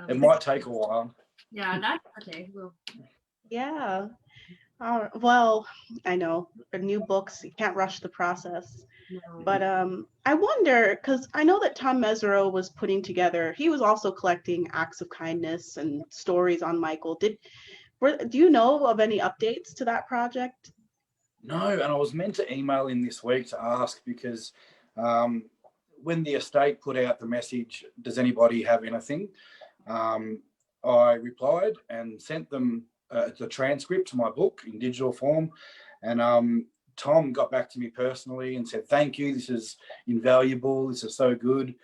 It might take a while. Yeah, that's okay. Yeah. Well, I know for new books, you can't rush the process. No. But I wonder, because I know that Tom Mesereau was putting together, he was also collecting acts of kindness and stories on Michael. Do you know of any updates to that project? No, and I was meant to email in this week to ask, because when the estate put out the message, does anybody have anything? I replied and sent them the transcript to my book in digital form, and Tom got back to me personally and said, thank you, this is invaluable, this is so good.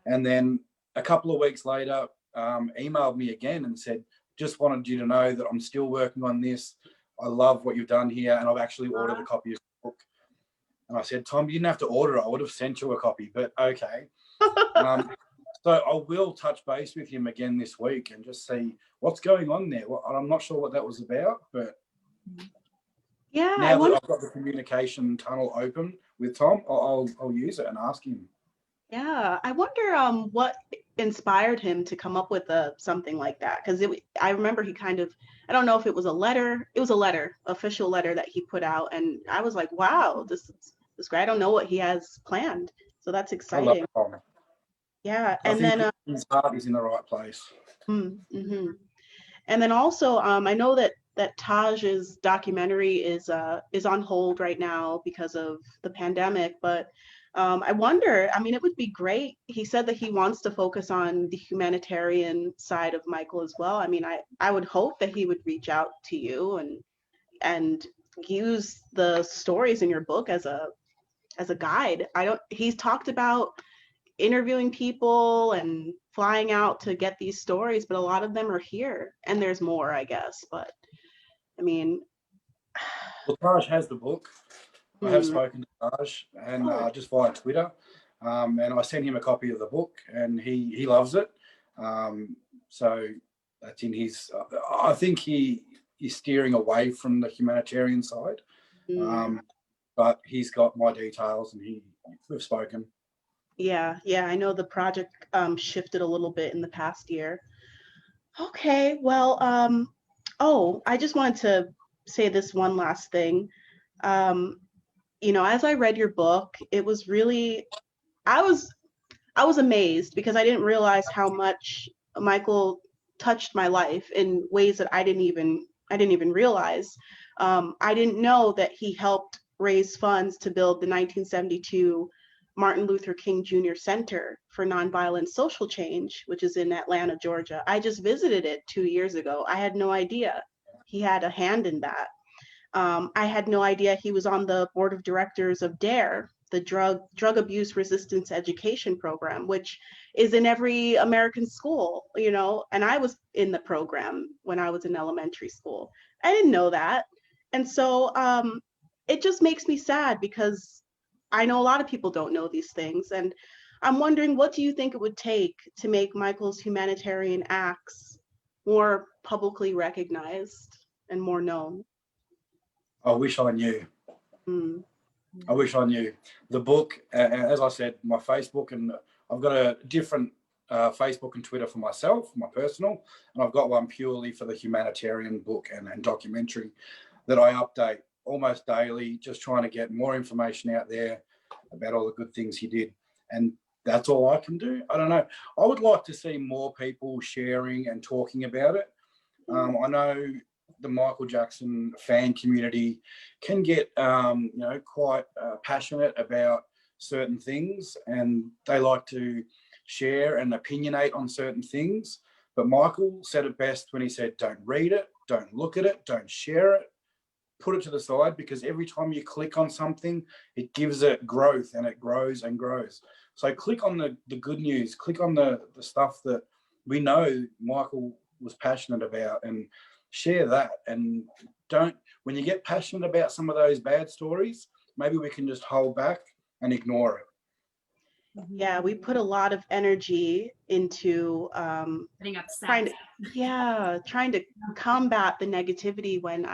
And then a couple of weeks later, emailed me again and said, just wanted you to know that I'm still working on this. I love what you've done here, and I've actually ordered a copy of the book. And I said, Tom, you didn't have to order it. I would have sent you a copy, but okay. So I will touch base with him again this week and just see what's going on there. I'm not sure what that was about, but yeah, now that I've got the communication tunnel open with Tom, I'll use it and ask him. Yeah, I wonder what inspired him to come up with something like that, because I remember he kind of, I don't know if it was a letter. It was a letter, official letter that he put out, and I was like, wow, this is great. I don't know what he has planned, so that's exciting. I love Tom. Yeah, and then his heart is in the right place. Mm-hmm. And then also, I know that Taj's documentary is on hold right now because of the pandemic, but I wonder, I mean, it would be great. He said that he wants to focus on the humanitarian side of Michael as well. I mean, I would hope that he would reach out to you and use the stories in your book as a guide. He's talked about interviewing people and flying out to get these stories, but a lot of them are here, and there's more, I guess. But I mean, well, Taj has the book. I have spoken to Taj, and just via Twitter, and I sent him a copy of the book, and he loves it. So that's in his. I think he's steering away from the humanitarian side, but he's got my details and we've spoken. Yeah, I know the project shifted a little bit in the past year. Okay, well, I just wanted to say this one last thing. As I read your book, it was really, I was amazed because I didn't realize how much Michael touched my life in ways that I didn't even realize. I didn't know that he helped raise funds to build the 1972 Martin Luther King Jr. Center for Nonviolent Social Change, which is in Atlanta, Georgia. I just visited it 2 years ago. I had no idea he had a hand in that. I had no idea he was on the board of directors of DARE, the drug abuse resistance education program, which is in every American school, and I was in the program when I was in elementary school. I didn't know that. And so it just makes me sad because I know a lot of people don't know these things. And I'm wondering, what do you think it would take to make Michael's humanitarian acts more publicly recognized and more known? I wish I knew. Mm. I wish I knew. The book, as I said, my Facebook, and I've got a different Facebook and Twitter for myself, my personal, and I've got one purely for the humanitarian book and documentary that I update almost daily, just trying to get more information out there about all the good things he did. And that's all I can do. I don't know. I would like to see more people sharing and talking about it. I know the Michael Jackson fan community can get, quite passionate about certain things, and they like to share and opinionate on certain things. But Michael said it best when he said, don't read it, don't look at it, don't share it, put it to the side, because every time you click on something, it gives it growth and it grows and grows. So click on the good news, click on the stuff that we know Michael was passionate about, and share that. And when you get passionate about some of those bad stories, maybe we can just hold back and ignore it. Yeah, we put a lot of energy into putting up trying to combat the negativity when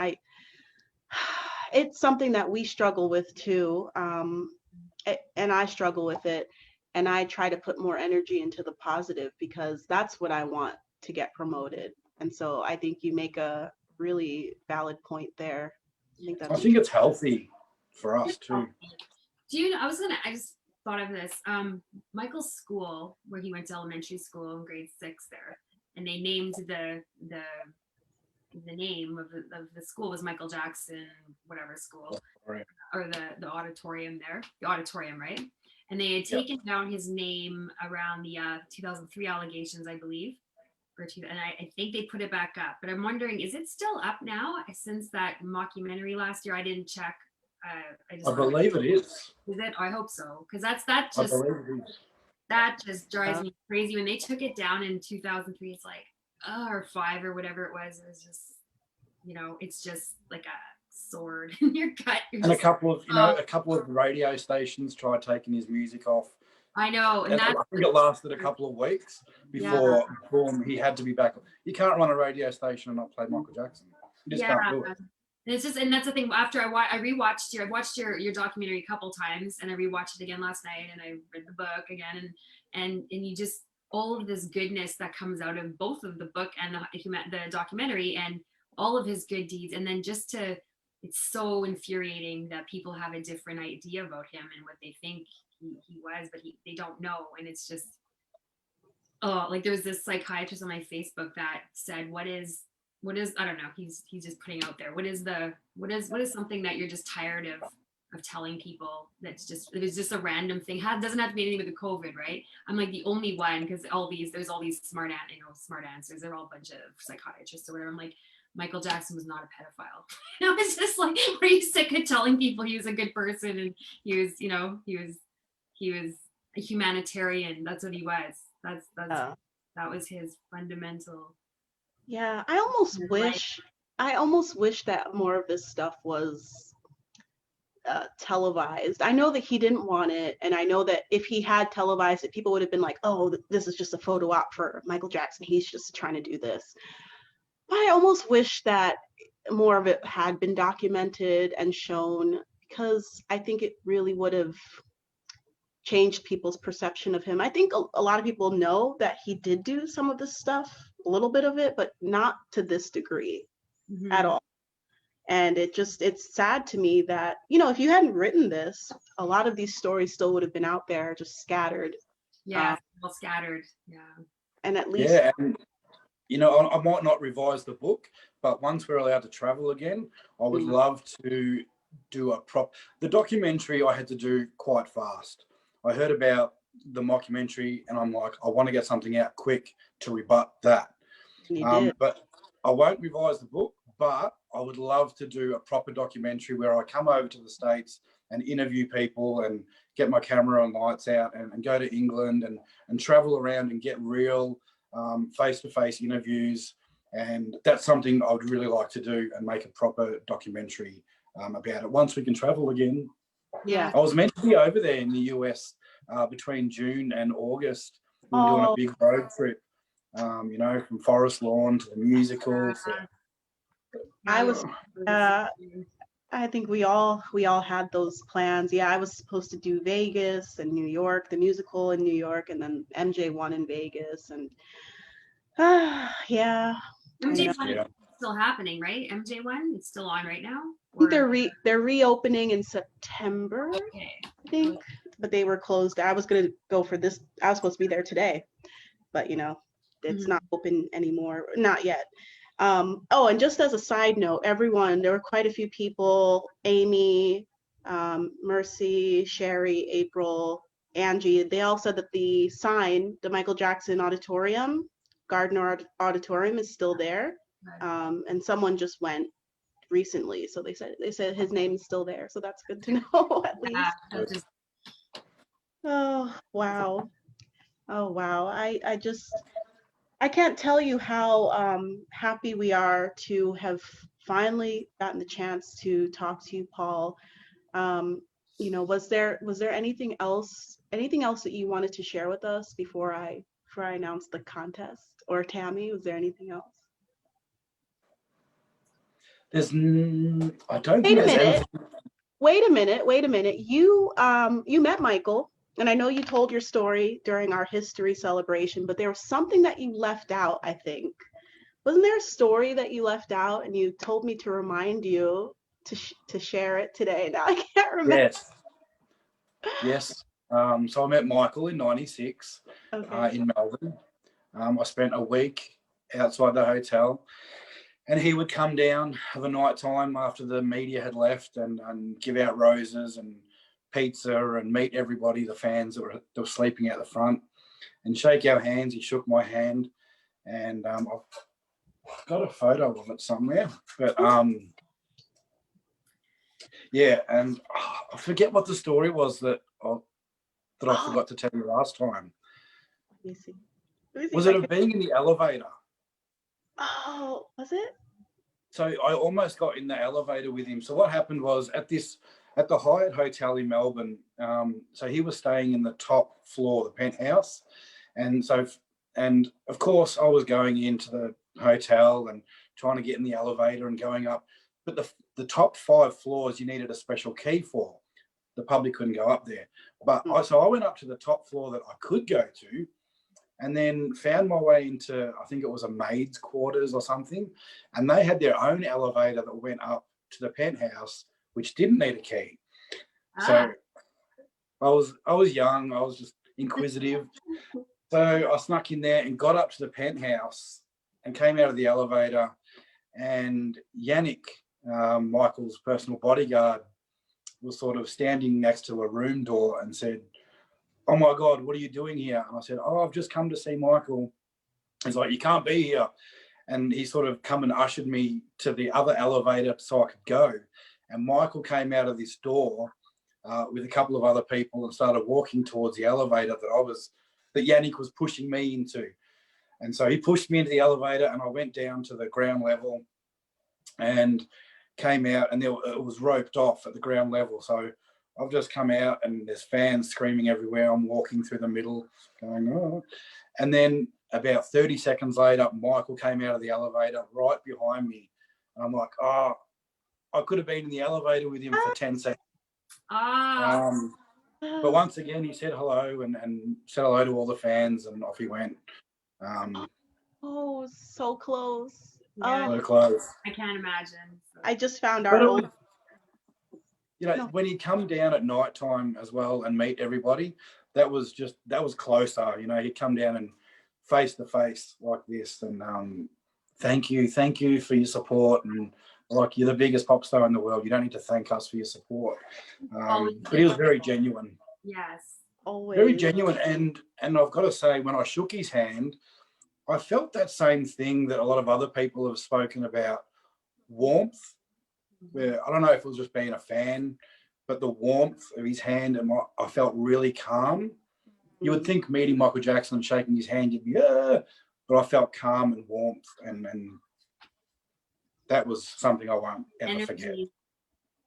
it's something that we struggle with too. And I struggle with it, and I try to put more energy into the positive because that's what I want to get promoted. And so I think you make a really valid point there. I think it's healthy for us too. I just thought of this. Michael's school, where he went to elementary school in grade 6 there, and they named the name of the school was Michael Jackson, whatever school, right. Or the auditorium there, the auditorium, right? And they had taken down his name around the 2003 allegations, I believe. And I think they put it back up, but I'm wondering, is it still up now since that mockumentary last year? I didn't check. I believe it is. Is it? I hope so, because that just drives me crazy. When they took it down in 2003, it's like, or 5 or whatever it was just, it's just like a sword in your gut. And a couple of radio stations tried taking his music off. I know, and I think it lasted a couple of weeks before he had to be back. You can't run a radio station and not play Michael Jackson. You just can't do it. And that's the thing. After I watched your documentary a couple times, and I rewatched it again last night, and I read the book again, and you just, all of this goodness that comes out of both of the book and the documentary, and all of his good deeds, and then it's so infuriating that people have a different idea about him and what they think he was, but they don't know. And it's just, like there was this psychiatrist on my Facebook that said, what is I don't know, he's just putting out there, what is something that you're just tired of telling people it is just a random thing, doesn't have to be anything with the COVID, right? I'm like the only one, because there's all these smart answers, they're all a bunch of psychiatrists or whatever. I'm like, Michael Jackson was not a pedophile. I was just like, were you sick of telling people he was a good person and he was a humanitarian? That's what he was. That was his fundamental. Yeah, I almost wish that more of this stuff was televised. I know that he didn't want it, and I know that if he had televised it, people would have been like, oh, this is just a photo op for Michael Jackson. He's just trying to do this. But I almost wish that more of it had been documented and shown, because I think it really would have changed people's perception of him. I think a lot of people know that he did do some of this stuff, a little bit of it, but not to this degree at all. And it's sad to me that, if you hadn't written this, a lot of these stories still would have been out there, just scattered. Yeah, well scattered. Yeah. And at least. Yeah, and I might not revise the book, but once we're allowed to travel again, I would love to do the documentary I had to do quite fast. I heard about the mockumentary and I'm like, I want to get something out quick to rebut that. But I won't revise the book, but I would love to do a proper documentary where I come over to the States and interview people and get my camera and lights out and go to England and travel around and get real face-to-face interviews. And that's something I would really like to do and make a proper documentary about it once we can travel again. Yeah. I was meant to be over there in the US between June and August. We were doing a big road trip, from Forest Lawn to the musical. I think we all had those plans. Yeah, I was supposed to do Vegas and New York, the musical in New York, and then MJ1 in Vegas, and yeah. MJ1 is still happening, right? MJ1, it's still on right now. I think they're reopening in September, I think, but they were closed. I was gonna go for this. I was supposed to be there today, but it's not open anymore, not yet. And just as a side note, there were quite a few people, Amy, Mercy, Sherry, April, Angie, they all said that the sign, the Michael Jackson Auditorium, Gardner Auditorium, is still there. And someone just went recently, so they said his name is still there, so that's good to know at least. Oh wow. I can't tell you how happy we are to have finally gotten the chance to talk to you, Paul. Was there anything else that you wanted to share with us before I announced the contest? Or Tammy, was there anything else? I don't think there's anything. Wait a minute. You met Michael. And I know you told your story during our history celebration, but there was something that you left out, I think. Wasn't there a story that you left out and you told me to remind you to share it today? Now I can't remember. Yes. So I met Michael in 96 in Melbourne. I spent a week outside the hotel and he would come down of a night time after the media had left and give out roses and pizza and meet everybody, the fans that were sleeping out the front, and shake our hands. He shook my hand, and I've got a photo of it somewhere. But and I forget what the story was that I forgot to tell you last time. Let me see. Was it of being in the elevator? Oh, was it? So I almost got in the elevator with him. So what happened was at the Hyatt Hotel in Melbourne, so he was staying in the top floor, the penthouse. And of course I was going into the hotel and trying to get in the elevator and going up. But the top 5 floors you needed a special key for. The public couldn't go up there. But so I went up to the top floor that I could go to and then found my way into, I think it was a maid's quarters or something. And they had their own elevator that went up to the penthouse, which didn't need a key. So I was young, I was just inquisitive. So I snuck in there and got up to the penthouse and came out of the elevator, and Yannick, Michael's personal bodyguard, was sort of standing next to a room door and said, "Oh my God, what are you doing here?" And I said, "Oh, I've just come to see Michael." He's like, "You can't be here." And he sort of come and ushered me to the other elevator so I could go. And Michael came out of this door with a couple of other people and started walking towards the elevator that Yannick was pushing me into. And so he pushed me into the elevator and I went down to the ground level and came out, and it was roped off at the ground level. So I've just come out and there's fans screaming everywhere. I'm walking through the middle going, oh. And then about 30 seconds later, Michael came out of the elevator right behind me. And I'm like, oh, I could have been in the elevator with him for 10 seconds. But once again, he said hello and said hello to all the fans, and off he went. Oh, so close. Yeah. So close. I can't imagine. I just found our own. You know, when he'd come down at night time as well and meet everybody, that was closer. You know, he'd come down and face to face like this, and thank you for your support, and like, you're the biggest pop star in the world. You don't need to thank us for your support. But he was very genuine. Yes. Always. Very genuine, and I've got to say, when I shook his hand, I felt that same thing that a lot of other people have spoken about, warmth. Where I don't know if it was just being a fan, but the warmth of his hand, and I felt really calm. You would think meeting Michael Jackson and shaking his hand, you'd be, but I felt calm and warmth, and that was something I won't ever forget.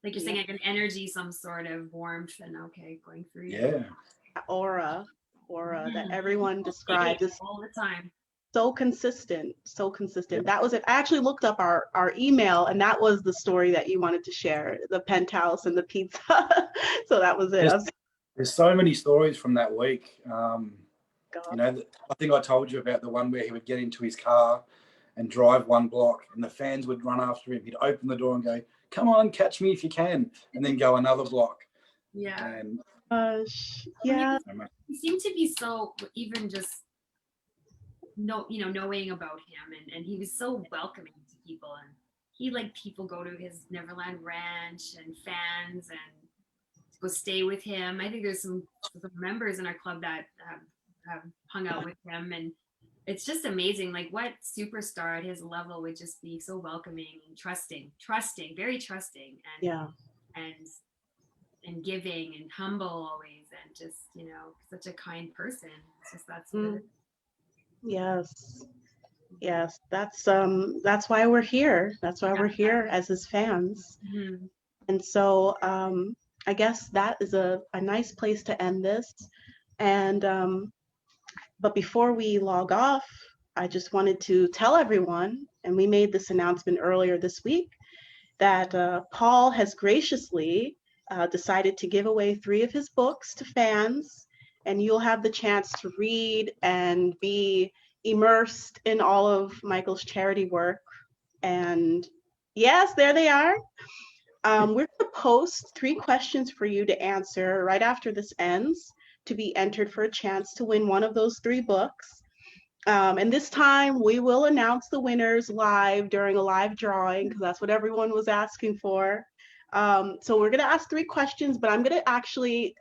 Like you're saying, like an energy, some sort of warmth, and going through you. Yeah. Aura that everyone describes is all the time. So consistent. That was it. I actually looked up our email, and that was the story that you wanted to share, the penthouse and the pizza. So that was it. There's so many stories from that week. You know, I think I told you about the one where he would get into his car and drive one block, and the fans would run after him. He'd open the door and go, "Come on, catch me if you can," and then go another block. Yeah. And, yeah. He seemed to be so, even just knowing about him, and he was so welcoming to people, and he let people go to his Neverland Ranch and fans and go stay with him. I think there's some members in our club that have hung out with him, and it's just amazing. Like, what superstar at his level would just be so welcoming and trusting, very trusting, and giving and humble always, and just such a kind person. It's just that's what it is. Yes, that's why we're here. That's why we're here as his fans. Mm-hmm. And so I guess that is a nice place to end this. And but before we log off, I just wanted to tell everyone, and we made this announcement earlier this week, that Paul has graciously decided to give away 3 of his books to fans, and you'll have the chance to read and be immersed in all of Michael's charity work. And yes, there they are. We're going to post 3 questions for you to answer right after this ends, to be entered for a chance to win one of those 3 books. And this time we will announce the winners live during a live drawing, because that's what everyone was asking for. So we're going to ask 3 questions, but I'm going to actually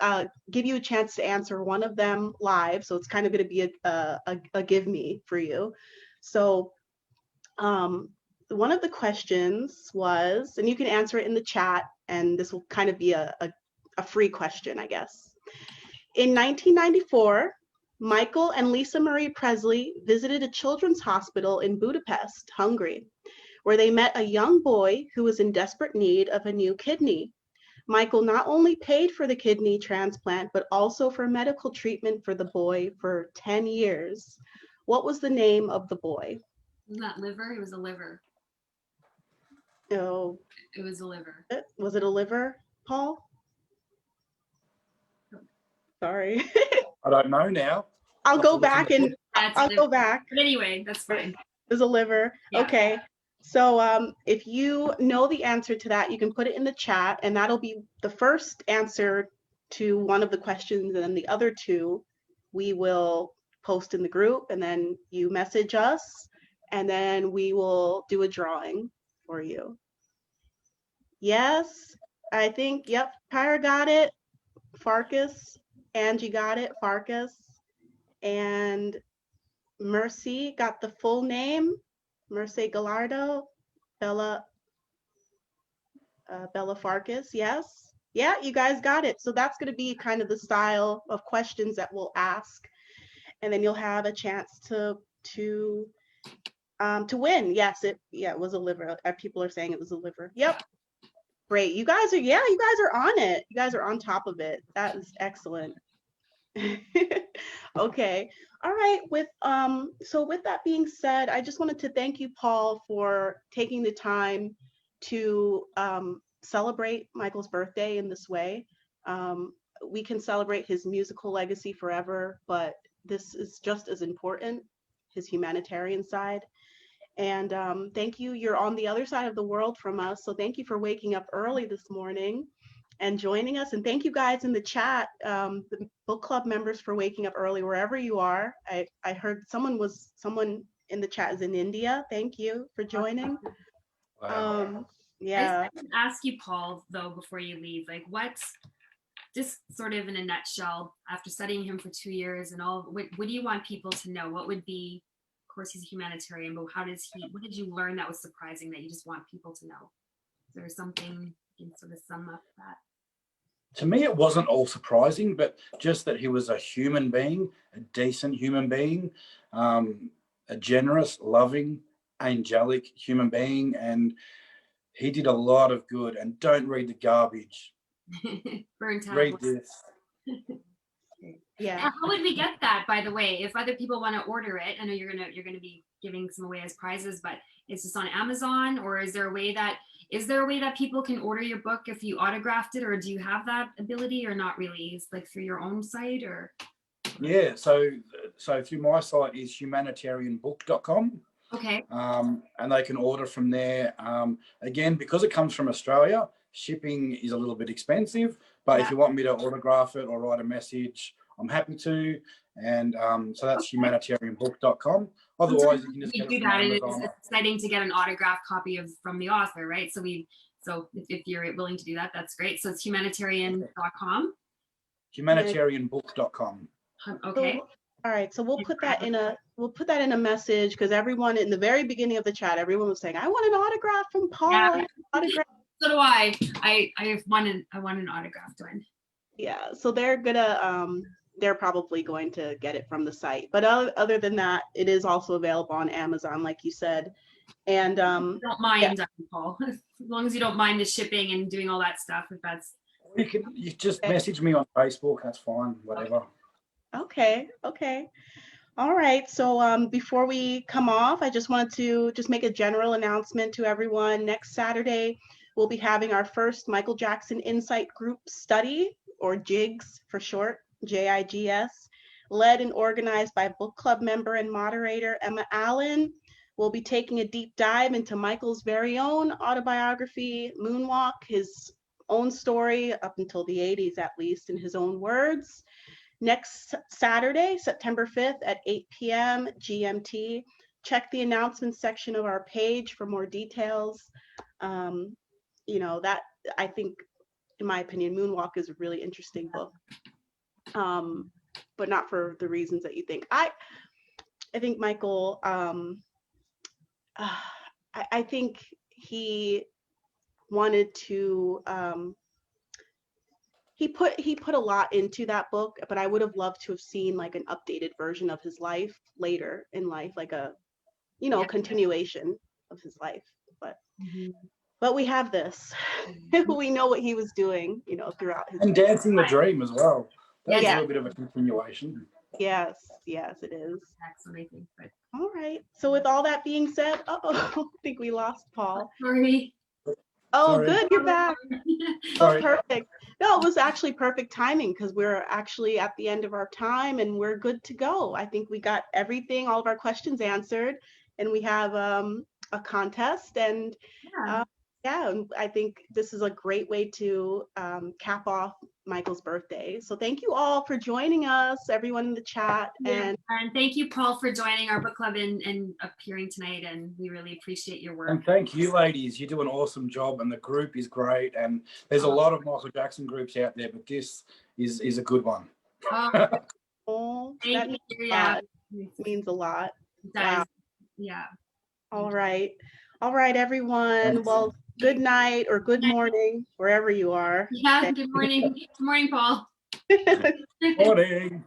give you a chance to answer one of them live. So it's kind of going to be a give me for you. So one of the questions was, and you can answer it in the chat, and this will kind of be a free question, I guess. In 1994, Michael and Lisa Marie Presley visited a children's hospital in Budapest, Hungary, where they met a young boy who was in desperate need of a new kidney. Michael not only paid for the kidney transplant, but also for medical treatment for the boy for 10 years. What was the name of the boy? Wasn't that liver? It was a liver. Oh. It was a liver. Was it a liver, Paul? Sorry. I don't know now. I'll go back. But anyway, that's fine. It was a liver. Yeah. Okay. So if you know the answer to that, you can put it in the chat, and that'll be the first answer to one of the questions, and then the other 2 we will post in the group, and then you message us, and then we will do a drawing for you. Yes, I think, yep, Pyra got it. Farkas, Angie got it, Farkas, and Mercy got the full name. Mercy Gallardo, Bella Farkas, yes. Yeah, you guys got it. So that's going to be kind of the style of questions that we'll ask, and then you'll have a chance to win. Yes, it was a liver. People are saying it was a liver. Yep. Great. You guys are on it. You guys are on top of it. That is excellent. Okay. All right. So with that being said, I just wanted to thank you, Paul, for taking the time to celebrate Michael's birthday in this way. We can celebrate his musical legacy forever, but this is just as important, his humanitarian side. And thank you. You're on the other side of the world from us. So thank you for waking up early this morning and joining us. And thank you guys in the chat, the book club members, for waking up early wherever you are. I heard someone in the chat is in India. Thank you for joining. Wow. Yeah. I just ask you, Paul, though, before you leave, like what's just sort of in a nutshell, after studying him for 2 years and all, what do you want people to know? What would be, of course, he's a humanitarian, but what did you learn that was surprising that you just want people to know? Is there something you can sort of sum up that? To me, it wasn't all surprising, but just that he was a human being, a decent human being, a generous, loving, angelic human being, and he did a lot of good. And don't read the garbage. Burn tablets. Read this. Yeah. How would we get that, by the way? If other people want to order it, I know you're gonna be giving some away as prizes, but is this on Amazon, or is there a way that people can order your book if you autographed it, or do you have that ability, or not really? Is like through your own site, or? Yeah, so through my site is humanitarianbook.com. Okay. And they can order from there. Again, because it comes from Australia, shipping is a little bit expensive, but if you want me to autograph it or write a message, I'm happy to. And so that's humanitarianbook.com. Otherwise, you can just get it from Amazon. It's exciting to get an autographed copy from the author, right? So if you're willing to do that, that's great. So it's humanitarian.com. Humanitarianbook.com. Okay. So, all right. So we'll put that in a message, because everyone in the very beginning of the chat, everyone was saying, I want an autograph from Paul. Yeah. Autograph. So do I. I want an autographed one. Yeah. So they're probably going to get it from the site. But other than that, it is also available on Amazon, like you said. And don't mind, Paul, as long as you don't mind the shipping and doing all that stuff. If that's you just message me on Facebook. That's fine. Whatever. Okay. All right. So before we come off, I just wanted to make a general announcement to everyone. Next Saturday, we'll be having our first Michael Jackson Insight Group study, or JIGS for short, JIGS, led and organized by book club member and moderator Emma Allen. We'll be taking a deep dive into Michael's very own autobiography, Moonwalk, his own story up until the 80s, at least, in his own words. Next Saturday, September 5th at 8 p.m. GMT. Check the announcements section of our page for more details. That, I think, in my opinion, Moonwalk is a really interesting book, but not for the reasons that you think. I think Michael, I think he wanted to, he put a lot into that book, but I would have loved to have seen like an updated version of his life later in life, like a, continuation of his life. But we have this. We know what he was doing, throughout his. And Dancing the Dream as well. That's Yeah. a little bit of a continuation. Yes, it is. excellent, I think. But All right. So with all that being said, I think we lost Paul. sorry. Oh, Sorry. good, you're back. Sorry. Oh, perfect. No, it was actually perfect timing, because we're actually at the end of our time and we're good to go. I think we got everything, all of our questions answered, and we have a contest, and and I think this is a great way to cap off Michael's birthday. So thank you all for joining us, everyone in the chat. And thank you, Paul, for joining our book club and appearing tonight. And we really appreciate your work. And thank you, ladies. You do an awesome job, and the group is great. And there's a lot of Michael Jackson groups out there, but this is a good one. Oh, thank you. Yeah, it means a lot. Wow. Yeah. All right, everyone. Thanks. Well, good night or good morning, wherever you are. Yeah. Good morning. Good morning, Paul. Morning.